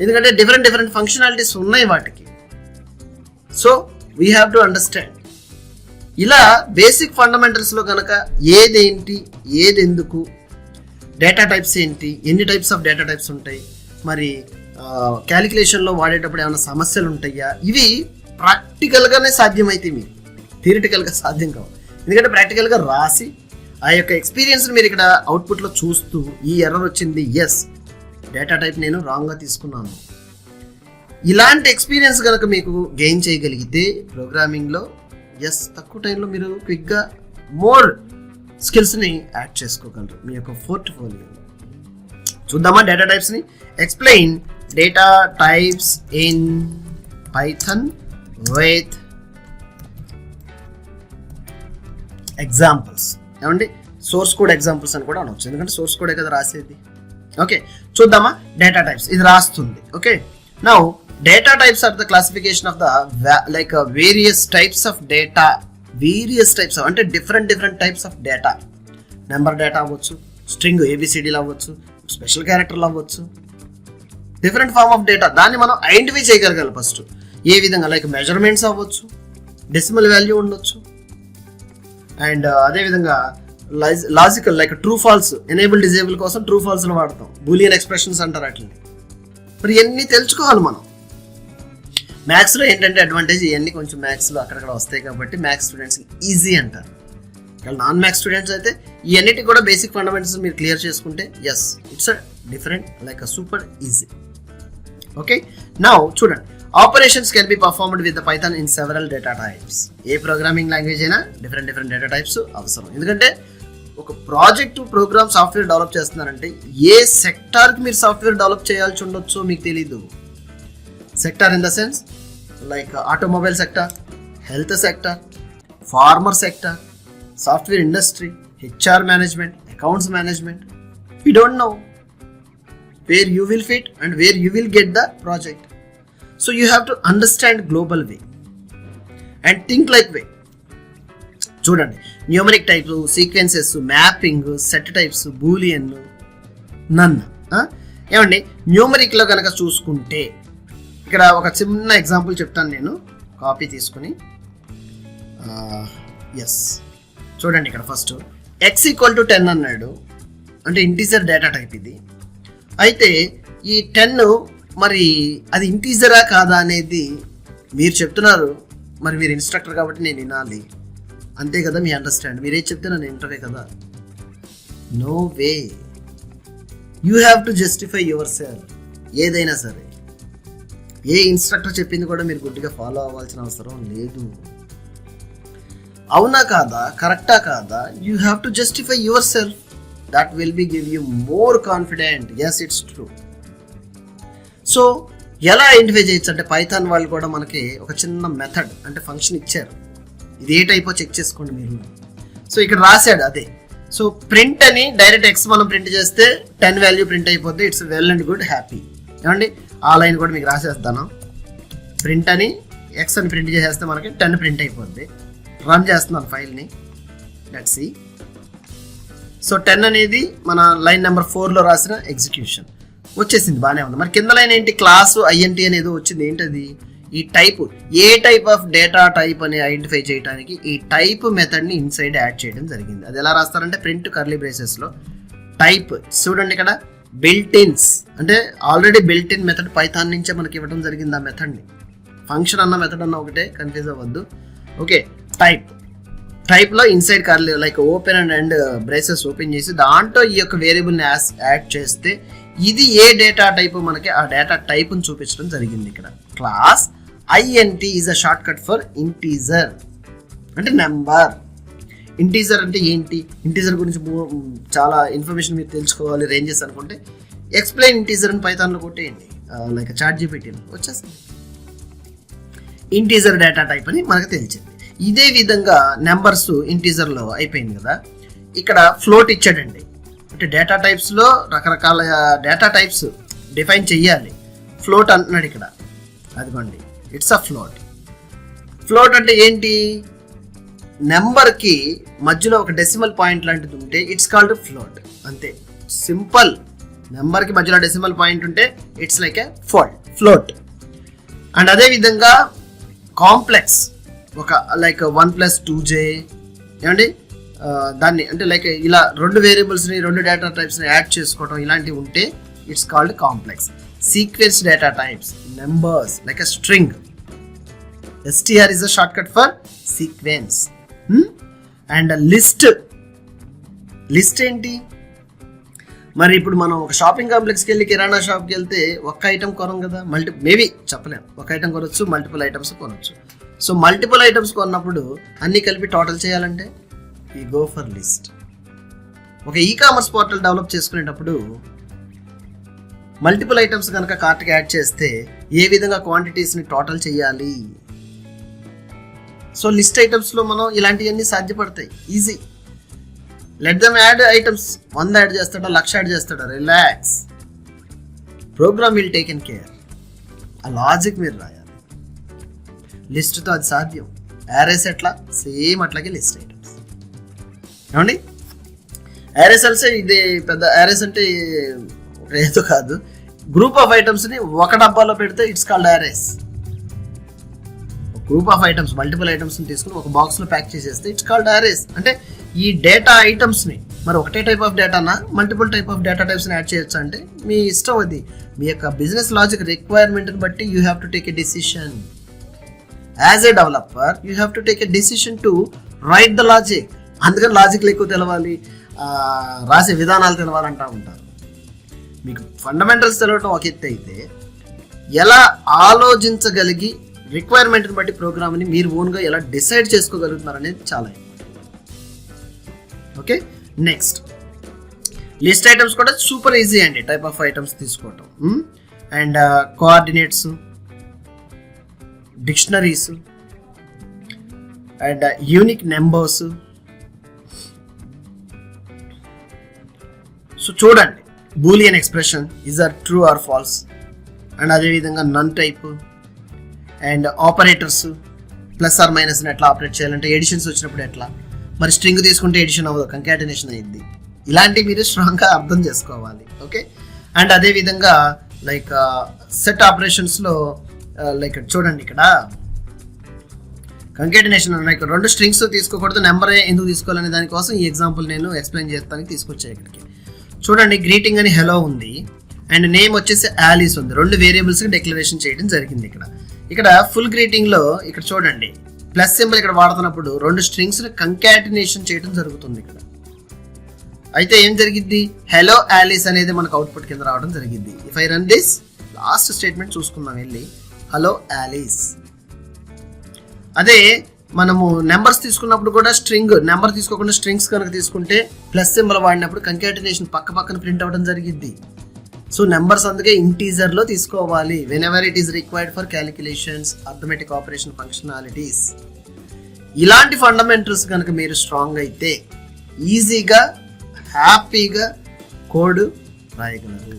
ఎందుకంటే డిఫరెంట్ ఫంక్షనాలిటీస్ ఉన్నాయి వాటికి. So we have to understand. ఇలా బేసిక్ ఫండమెంటల్స్లో కనుక ఏదేంటి, ఏదెందుకు, డేటా టైప్స్ ఏంటి, ఎన్ని టైప్స్ ఆఫ్ డేటా టైప్స్ ఉంటాయి, మరి క్యాలిక్యులేషన్లో వాడేటప్పుడు ఏమైనా సమస్యలు ఉంటాయా, ఇవి ప్రాక్టికల్గానే సాధ్యమైతే మీకు థియరిటికల్గా సాధ్యం కావు. ఎందుకంటే ప్రాక్టికల్గా రాసి ఆ యొక్క ఎక్స్పీరియన్స్ని మీరు ఇక్కడ అవుట్పుట్లో చూస్తూ ఈ ఎర్రర్ వచ్చింది, ఎస్ డేటా టైప్ నేను రాంగ్గా తీసుకున్నాను, ఇలాంటి ఎక్స్పీరియన్స్ కనుక మీకు గెయిన్ చేయగలిగితే ప్రోగ్రామింగ్లో ఎస్ తక్కువ టైంలో మీరు క్విక్గా మోర్ స్కిల్స్ని యాడ్ చేసుకోగలరు మీ యొక్క పోర్ట్ఫోలియోలో. చూద్దామా డేటా టైప్స్ని? Explain data types in Python with examples. ఏమండి, సోర్స్ కోడ్ ఎగ్జాంపుల్స్ అని కూడా అనవచ్చు, ఎందుకంటే సోర్స్ కోడే కదా రాసేది. ఓకే, చూద్దామా డేటా టైప్స్. ఇది రాస్తుంది. Okay, now data types are the classification of the like various types of data. Various types అంటే different types of data. Number data అవ్వచ్చు, స్ట్రింగ్ ఏబిసిడీలు అవ్వచ్చు, స్పెషల్ క్యారెక్టర్లు అవ్వచ్చు, డిఫరెంట్ ఫార్మ్ ఆఫ్ డేటా. దాన్ని మనం ఐడెంటిఫై చేయగలగాలి ఫస్ట్. ఏ విధంగా, లైక్ మెజర్మెంట్స్ అవ్వచ్చు, డెసిమల్ వాల్యూ ఉండొచ్చు, అండ్ అదేవిధంగా logical like true false, enable disable కోసం ట్రూ ఫాల్స్ని వాడతాం, బూలియన్ ఎక్స్ప్రెషన్స్ అంటారు అట్లని. మరి ఇవన్నీ తెలుసుకోవాలి మనం. మ్యాథ్స్లో ఏంటంటే అడ్వాంటేజ్, ఇవన్నీ కొంచెం మ్యాథ్స్లో అక్కడక్కడ వస్తాయి కాబట్టి మ్యాథ్స్ స్టూడెంట్స్కి ఈజీ అంటారు. నాన్ మ్యాథ్స్ స్టూడెంట్స్ అయితే ఇవన్నిటి కూడా బేసిక్ ఫండమెంటల్స్ మీరు క్లియర్ చేసుకుంటే yes it's a different like a super easy. Okay, now చూడండి, operations can be performed with the Python in several data types. ఏ ప్రోగ్రామింగ్ లాంగ్వేజ్ అయినా డిఫరెంట్ డేటా టైప్స్ అవసరం. ఎందుకంటే ఒక ప్రాజెక్ట్ ప్రోగ్రామ్ సాఫ్ట్వేర్ డెవలప్ చేస్తున్నారంటే ఏ సెక్టార్కి మీరు software develop చేయాల్సి ఉండొచ్చో మీకు తెలీదు. Sector in the sense like automobile sector, health sector, farmer sector, software industry, HR management, accounts management. We don't know. where you will fit and where you will get the project. So you have to understand global way and think like way. చూడండి, numeric types, sequences, mapping, set types, Boolean, none. ఏమండి న్యూమరిక్లో కనుక చూసుకుంటే ఇక్కడ ఒక చిన్న example చెప్తాను నేను, కాపీ తీసుకుని. ఎస్, చూడండి ఇక్కడ ఫస్ట్ x = 10 అన్నాడు, అంటే ఇంటీజర్ డేటా టైప్ ఇది. అయితే ఈ 10 మరి అది ఇంటీజరా కాదా అనేది మీరు చెప్తున్నారు, మరి మీరు ఇన్స్ట్రక్టర్ కాబట్టి నేను వినాలి, అంతే కదా మీ అండర్స్టాండ్. మీరేం చెప్తే నన్ను ఇంటరే కదా. No way, you have to justify yourself. ఏదైనా సరే ఏ ఇన్స్ట్రక్టర్ చెప్పింది కూడా మీరు గుడ్డిగా ఫాలో అవ్వాల్సిన అవసరం లేదు. అవునా కాదా, కరెక్టా కాదా, you have to justify yourself. That will be give you more confident. Yes, it's true. So ఎలా ఐడెంటిఫై చేయొచ్చు అంటే, పైథాన్ వాళ్ళు కూడా మనకి ఒక చిన్న మెథడ్ అంటే ఫంక్షన్ ఇచ్చారు. ఇది ఏ టైపో చెక్ చేసుకోండి మీరు. సో ఇక్కడ రాశాడు అదే. సో ప్రింట్ అని డైరెక్ట్ ఎక్స్ మనం ప్రింట్ చేస్తే 10 వాల్యూ ప్రింట్ అయిపోద్ది. It's well and good, happy. ఏమండి ఆ లైన్ కూడా మీకు రాసేస్తాను. ప్రింట్ అని ఎక్స్ అని ప్రింట్ చేసేస్తే మనకి 10 ప్రింట్ అయిపోద్ది. రన్ చేస్తున్నాను ఫైల్ని. Let's see. సో 10 అనేది మన లైన్ నెంబర్ 4లో రాసిన ఎగ్జిక్యూషన్ వచ్చేసింది, బాగానే ఉంది. మరి కింద లైన్ ఏంటి, క్లాసు INT అనేది వచ్చింది. ఏంటది, ఈ type, A type of data type అని ఐడెంటిఫై చేయడానికి ఈ టైప్ మెథడ్ని ఇన్సైడ్ యాడ్ చేయడం జరిగింది. అది ఎలా రాస్తారంటే, ప్రింట్ కర్లీ బ్రేసెస్లో టైప్. చూడండి ఇక్కడ బిల్ట్ ఇన్స్ అంటే already built in method Python నుంచే మనకి ఇవ్వడం జరిగింది. ఆ మెథడ్ని ఫంక్షన్ అన్న మెథడ్ అన్న ఒకటే, కన్ఫ్యూజ్ అవ్వద్దు. ఓకే, టైప్లో inside curly like open and braces open చేసి దాంట్లో ఈ యొక్క వేరియబుల్ని యాడ్ చేస్తే ఇది ఏ డేటా టైప్ మనకి ఆ డేటా టైప్ని చూపించడం జరిగింది. ఇక్కడ class INT is a short cut for integer, అంటే నెంబర్. ఇంటీజర్ అంటే ఏంటి, ఇంటీజర్ గురించి చాలా ఇన్ఫర్మేషన్ మీరు తెలుసుకోవాలి, రేంజెస్ అనుకుంటే ఎక్స్ప్లెయిన్ ఇంటీజర్ అని పైథాన్లో కొట్టేయండి, లైక్ ChatGPTలో వచ్చేస్తుంది. ఇంటీజర్ డేటా టైప్ అని మనకు తెలిసింది. ఇదే విధంగా నెంబర్స్ ఇంటీజర్లో అయిపోయింది కదా. ఇక్కడ ఫ్లోట్ ఇచ్చాడండి, అంటే డేటా టైప్స్లో రకరకాల డేటా టైప్స్ డిఫైన్ చెయ్యాలి. ఫ్లోట్ అంటున్నాడు ఇక్కడ, అదిగోండి ఇట్స్ అ ఫ్లోట్. ఫ్లోట్ అంటే ఏంటి, నెంబర్కి మధ్యలో ఒక డెసిమల్ పాయింట్ లాంటిది ఉంటే ఇట్స్ కాల్డ్ ఫ్లోట్, అంతే సింపుల్. నెంబర్కి మధ్యలో డెసిమల్ పాయింట్ ఉంటే it's like A float. And అదేవిధంగా కాంప్లెక్స్, ఒక లైక్ 1+2j, ఏమండి దాన్ని అంటే లైక్ ఇలా 2 వేరియబుల్స్ని 2 డేటా టైప్స్ని యాడ్ చేసుకోవడం ఇలాంటివి ఉంటే it's called complex. Sequence data types, numbers like a string, STR is a shortcut for sequence. And list ఏంటి, మరి ఇప్పుడు మనం ఒక షాపింగ్ కాంప్లెక్స్కి వెళ్ళి కిరాణా షాప్కి వెళ్తే ఒక్క ఐటమ్ కొనం కదా, మేబీ చెప్పలేము, ఒక ఐటమ్ కొనొచ్చు, మల్టిపుల్ ఐటమ్స్ కొనొచ్చు. సో మల్టిపుల్ ఐటమ్స్ కొన్నప్పుడు అన్నీ కలిపి టోటల్ చేయాలంటే ఈ గో ఫర్ లిస్ట్. ఒక ఈకామర్స్ పోర్టల్ డెవలప్ చేసుకునేటప్పుడు మల్టిపుల్ ఐటమ్స్ కనుక కార్ట్కి యాడ్ చేస్తే ఏ విధంగా క్వాంటిటీస్ని టోటల్ చేయాలి. సో లిస్ట్ ఐటమ్స్లో మనం ఇలాంటివన్నీ సాధ్యపడతాయి, easy. Let them add items, 100 add చేస్తాడా, 1,00,000 యాడ్ చేస్తాడా, relax, program will take in care. ఆ లాజిక్ మీరు రాయాలి. లిస్ట్తో అది సాధ్యం. యారేస్ ఎట్లా, సేమ్ అట్లాగే లిస్ట్ ఐటమ్స్. ఏమండి యారేస్ అంటే ఇది పెద్ద యారేస్ అంటే ఏదో కాదు, గ్రూప్ ఆఫ్ ఐటమ్స్ని ఒక డబ్బాలో పెడితే it's called arrays. Group of items, multiple ఐటమ్స్ని తీసుకుని ఒక బాక్స్లో ప్యాక్ చేసేస్తే ఇట్స్ కాల్డ్ యారేస్. అంటే ఈ డేటా ఐటమ్స్ని మరి ఒకటే టైప్ ఆఫ్ డేటానా మల్టిపుల్ టైప్ ఆఫ్ డేటా టైప్స్ని యాడ్ చేయొచ్చు అంటే మీ ఇష్టం. అది మీ యొక్క బిజినెస్ లాజిక్ రిక్వైర్మెంట్ని బట్టి you have to take a decision. As a developer you have to take a decision to right the logic. అందుకని లాజిక్లు ఎక్కువ తెలవాలి, రాసే విధానాలు తెలవాలంటూ ఉంటారు. మీకు ఫండమెంటల్స్ తెలవటం ఒక ఎత్తు అయితే, ఎలా ఆలోచించగలిగి రిక్వైర్మెంట్ని బట్టి ప్రోగ్రామ్ని మీరు ఓన్గా ఎలా డిసైడ్ చేసుకోగలుగుతున్నారు అనేది చాలా important. Okay, next list items కూడా సూపర్ ఈజీ అండి, టైప్ ఆఫ్ ఐటమ్స్ తీసుకోవటం. And coordinates, dictionaries and unique numbers. So చూడండి, Boolean expression is or true or false, and అదేవిధంగా none type, and operators plus or మైనస్ని ఎట్లా operate చేయాలంటే editions వచ్చినప్పుడు ఎట్లా, మరి స్ట్రింగ్ తీసుకుంటే ఎడిషన్ అవ్వదు, కంకాటినేషన్ అయ్యింది. ఇలాంటివి మీరు స్ట్రాంగ్గా అర్థం చేసుకోవాలి. ఓకే, అండ్ అదేవిధంగా లైక్ సెట్ ఆపరేషన్స్లో లైక్ చూడండి ఇక్కడ కంకాటినేషన్ లైక్ 2 స్ట్రింగ్స్ తీసుకోకూడదు, నెంబరే ఎందుకు తీసుకోవాలనే దానికోసం ఈ ఎగ్జాంపుల్ నేను ఎక్స్ప్లెయిన్ చేస్తానికి తీసుకొచ్చాను ఇక్కడికి. చూడండి, గ్రీటింగ్ అని హెలో ఉంది అండ్ నేమ్ వచ్చేసి ఆలిస్ ఉంది. 2 వేరియబుల్స్కి డిక్లరేషన్ చేయడం జరిగింది. ఇక్కడ ఫుల్ గ్రీటింగ్లో ఇక్కడ చూడండి ప్లస్ సింబల్ ఇక్కడ వాడుతున్నప్పుడు 2 స్ట్రింగ్స్ని కంకాటినేషన్ చేయడం జరుగుతుంది ఇక్కడ. అయితే ఏం జరిగింది, హెలో ఆలిస్ అనేది మనకు అవుట్పుట్ కింద రావడం జరిగింది. If I run this, last statement చూసుకుందాం వెళ్ళి, హలో ఆలిస్. అదే మనము నెంబర్స్ తీసుకున్నప్పుడు కూడా స్ట్రింగ్ నెంబర్ తీసుకోకుండా స్ట్రింగ్స్ కనుక తీసుకుంటే ప్లస్ సింబల్ వాడినప్పుడు కంకాటినేషన్ పక్కన ప్రింట్ అవ్వడం జరిగింది. సో నెంబర్స్ అందుకే ఇంటీజర్లో తీసుకోవాలి when ever it is required for calculations, arithmetic operation functionalities. ఇలాంటి ఫండమెంటల్స్ కనుక మీరు స్ట్రాంగ్ అయితే ఈజీగా హ్యాపీగా కోడ్ రాయగలరు.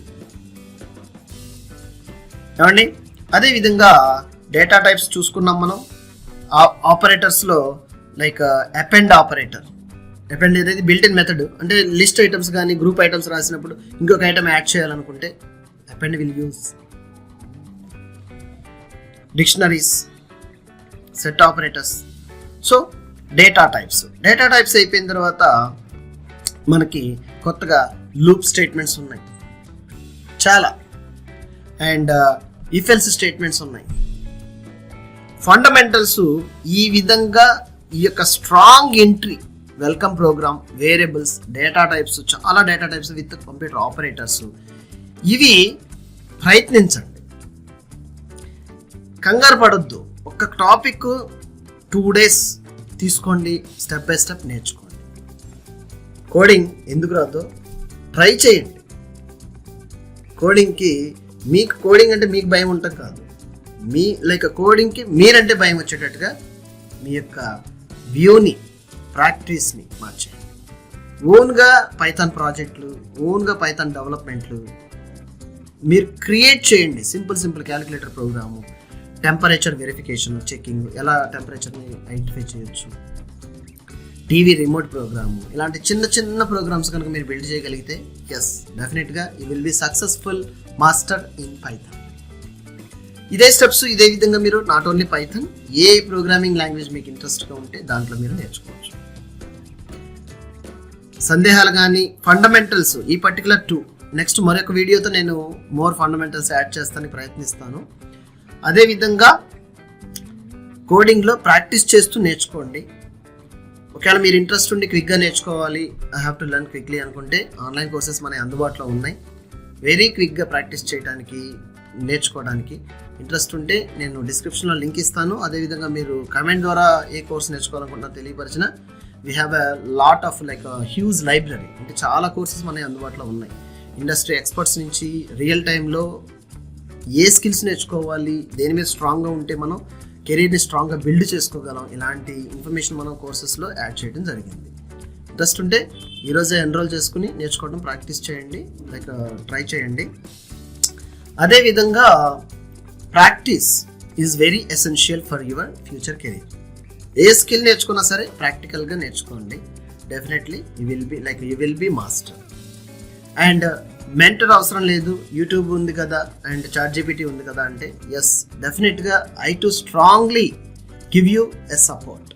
ఏమండి, అదేవిధంగా డేటా టైప్స్ చూసుకున్నాం మనం. ఆపరేటర్స్లో లైక్ అపెండ్ ఆపరేటర్, అపెండ్ అనేది బిల్ట్ ఇన్ మెథడ్, అంటే లిస్ట్ ఐటమ్స్ కానీ గ్రూప్ ఐటమ్స్ రాసినప్పుడు ఇంకొక ఐటమ్ యాడ్ చేయాలనుకుంటే append will use. Dictionaries, set operators. So data types అయిపోయిన తర్వాత మనకి కొత్తగా లూప్ స్టేట్మెంట్స్ ఉన్నాయి చాలా, అండ్ ఇఫ్ ఎల్స్ స్టేట్మెంట్స్ ఉన్నాయి. ఫండమెంటల్స్ ఈ విధంగా ఈ యొక్క strong entry, welcome program, variables, data types, చాలా data types with computer operators, ఇవి ప్రయత్నించండి, కంగారు పడొద్దు. ఒక టాపిక్ 2 days తీసుకోండి, స్టెప్ బై స్టెప్ నేర్చుకోండి. కోడింగ్ ఎందుకు రాదో ట్రై చేయండి. కోడింగ్కి మీకు కోడింగ్ అంటే మీకు భయం ఉంటుంది కాదు, మీ లైక్ కోడింగ్కి మీరంటే భయం వచ్చేటట్టుగా మీ యొక్క వ్యూని, ప్రాక్టీస్ని మార్చేయండి. ఓన్గా పైథాన్ ప్రాజెక్టులు, ఓన్గా పైథాన్ డెవలప్మెంట్లు మీరు క్రియేట్ చేయండి. Simple calculator program, temperature verification, checking, ఎలా టెంపరేచర్ని ఐడెంటిఫై చేయొచ్చు, టీవీ రిమోట్ ప్రోగ్రాము, ఇలాంటి చిన్న ప్రోగ్రామ్స్ కనుక మీరు బిల్డ్ చేయగలిగితే ఎస్ డెఫినెట్గా you will be successful master in Python. ఇదే స్టెప్స్ ఇదే విధంగా మీరు నాట్ ఓన్లీ పైథాన్, ఏ ప్రోగ్రామింగ్ లాంగ్వేజ్ మీకు ఇంట్రెస్ట్గా ఉంటే దాంట్లో మీరు నేర్చుకోవచ్చు. సందేహాలు కానీ ఫండమెంటల్స్ ఈ పర్టికులర్ 2 నెక్స్ట్ మరొక వీడియోతో నేను మోర్ ఫండమెంటల్స్ యాడ్ చేస్తానికి ప్రయత్నిస్తాను. అదేవిధంగా కోడింగ్లో ప్రాక్టీస్ చేస్తూ నేర్చుకోండి. ఒకవేళ మీరు ఇంట్రెస్ట్ ఉండి క్విక్గా నేర్చుకోవాలి, I have to learn quickly అనుకుంటే ఆన్లైన్ కోర్సెస్ మనకి అందుబాటులో ఉన్నాయి. వెరీ క్విక్గా ప్రాక్టీస్ చేయడానికి, నేర్చుకోవడానికి ఇంట్రెస్ట్ ఉంటే నేను డిస్క్రిప్షన్లో లింక్ ఇస్తాను. అదేవిధంగా మీరు కమెంట్ ద్వారా ఏ కోర్స్ నేర్చుకోవాలనుకుంటున్నా తెలియపరిచిన, we have a lot of like huge library, అంటే చాలా కోర్సెస్ మనకి అందుబాటులో ఉన్నాయి. ఇండస్ట్రీ ఎక్స్పర్ట్స్ నుంచి రియల్ టైంలో ఏ స్కిల్స్ నేర్చుకోవాలి, దేని మీద స్ట్రాంగ్గా ఉంటే మనం కెరీర్ని స్ట్రాంగ్గా బిల్డ్ చేసుకోగలం, ఇలాంటి ఇన్ఫర్మేషన్ మనం కోర్సెస్లో యాడ్ చేయడం జరిగింది. ఇంట్రెస్ట్ ఉంటే ఈరోజే ఎన్రోల్ చేసుకుని నేర్చుకోవడం ప్రాక్టీస్ చేయండి, లైక్ ట్రై చేయండి. అదేవిధంగా practice is very essential for your future career. A skill నేర్చుకున్నా సరే ప్రాక్టికల్గా నేర్చుకోండి, definitely you will B master. And mentor అవసరం లేదు, యూట్యూబ్ ఉంది కదా అండ్ ChatGPT ఉంది కదా అంటే ఎస్ డెఫినెట్గా I to strongly give you a support.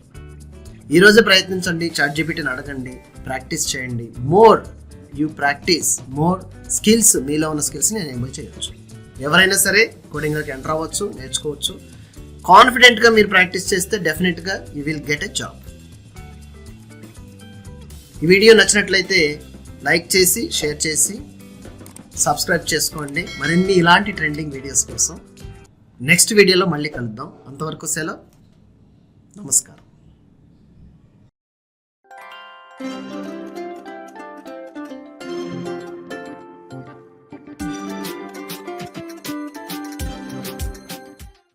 ఈరోజే ప్రయత్నించండి, ChatGPTని అడగండి, ప్రాక్టీస్ చేయండి. More you practice, more skills, మీలో ఉన్న స్కిల్స్ని ఎనేబుల్ చేయవచ్చు. ఎవరైనా సరే కోడింగ్లోకి ఎంటర్ అవ్వచ్చు, నేర్చుకోవచ్చు. కాన్ఫిడెంట్గా మీరు ప్రాక్టీస్ చేస్తే డెఫినెట్గా you will get a job. ఈ వీడియో నచ్చినట్లయితే లైక్ చేసి, షేర్ చేసి, సబ్స్క్రైబ్ చేసుకోండి మరిన్ని ఇలాంటి ట్రెండింగ్ వీడియోస్ కోసం. నెక్స్ట్ వీడియోలో మళ్ళీ కలుద్దాం. అంతవరకు సెలవు, నమస్కారం.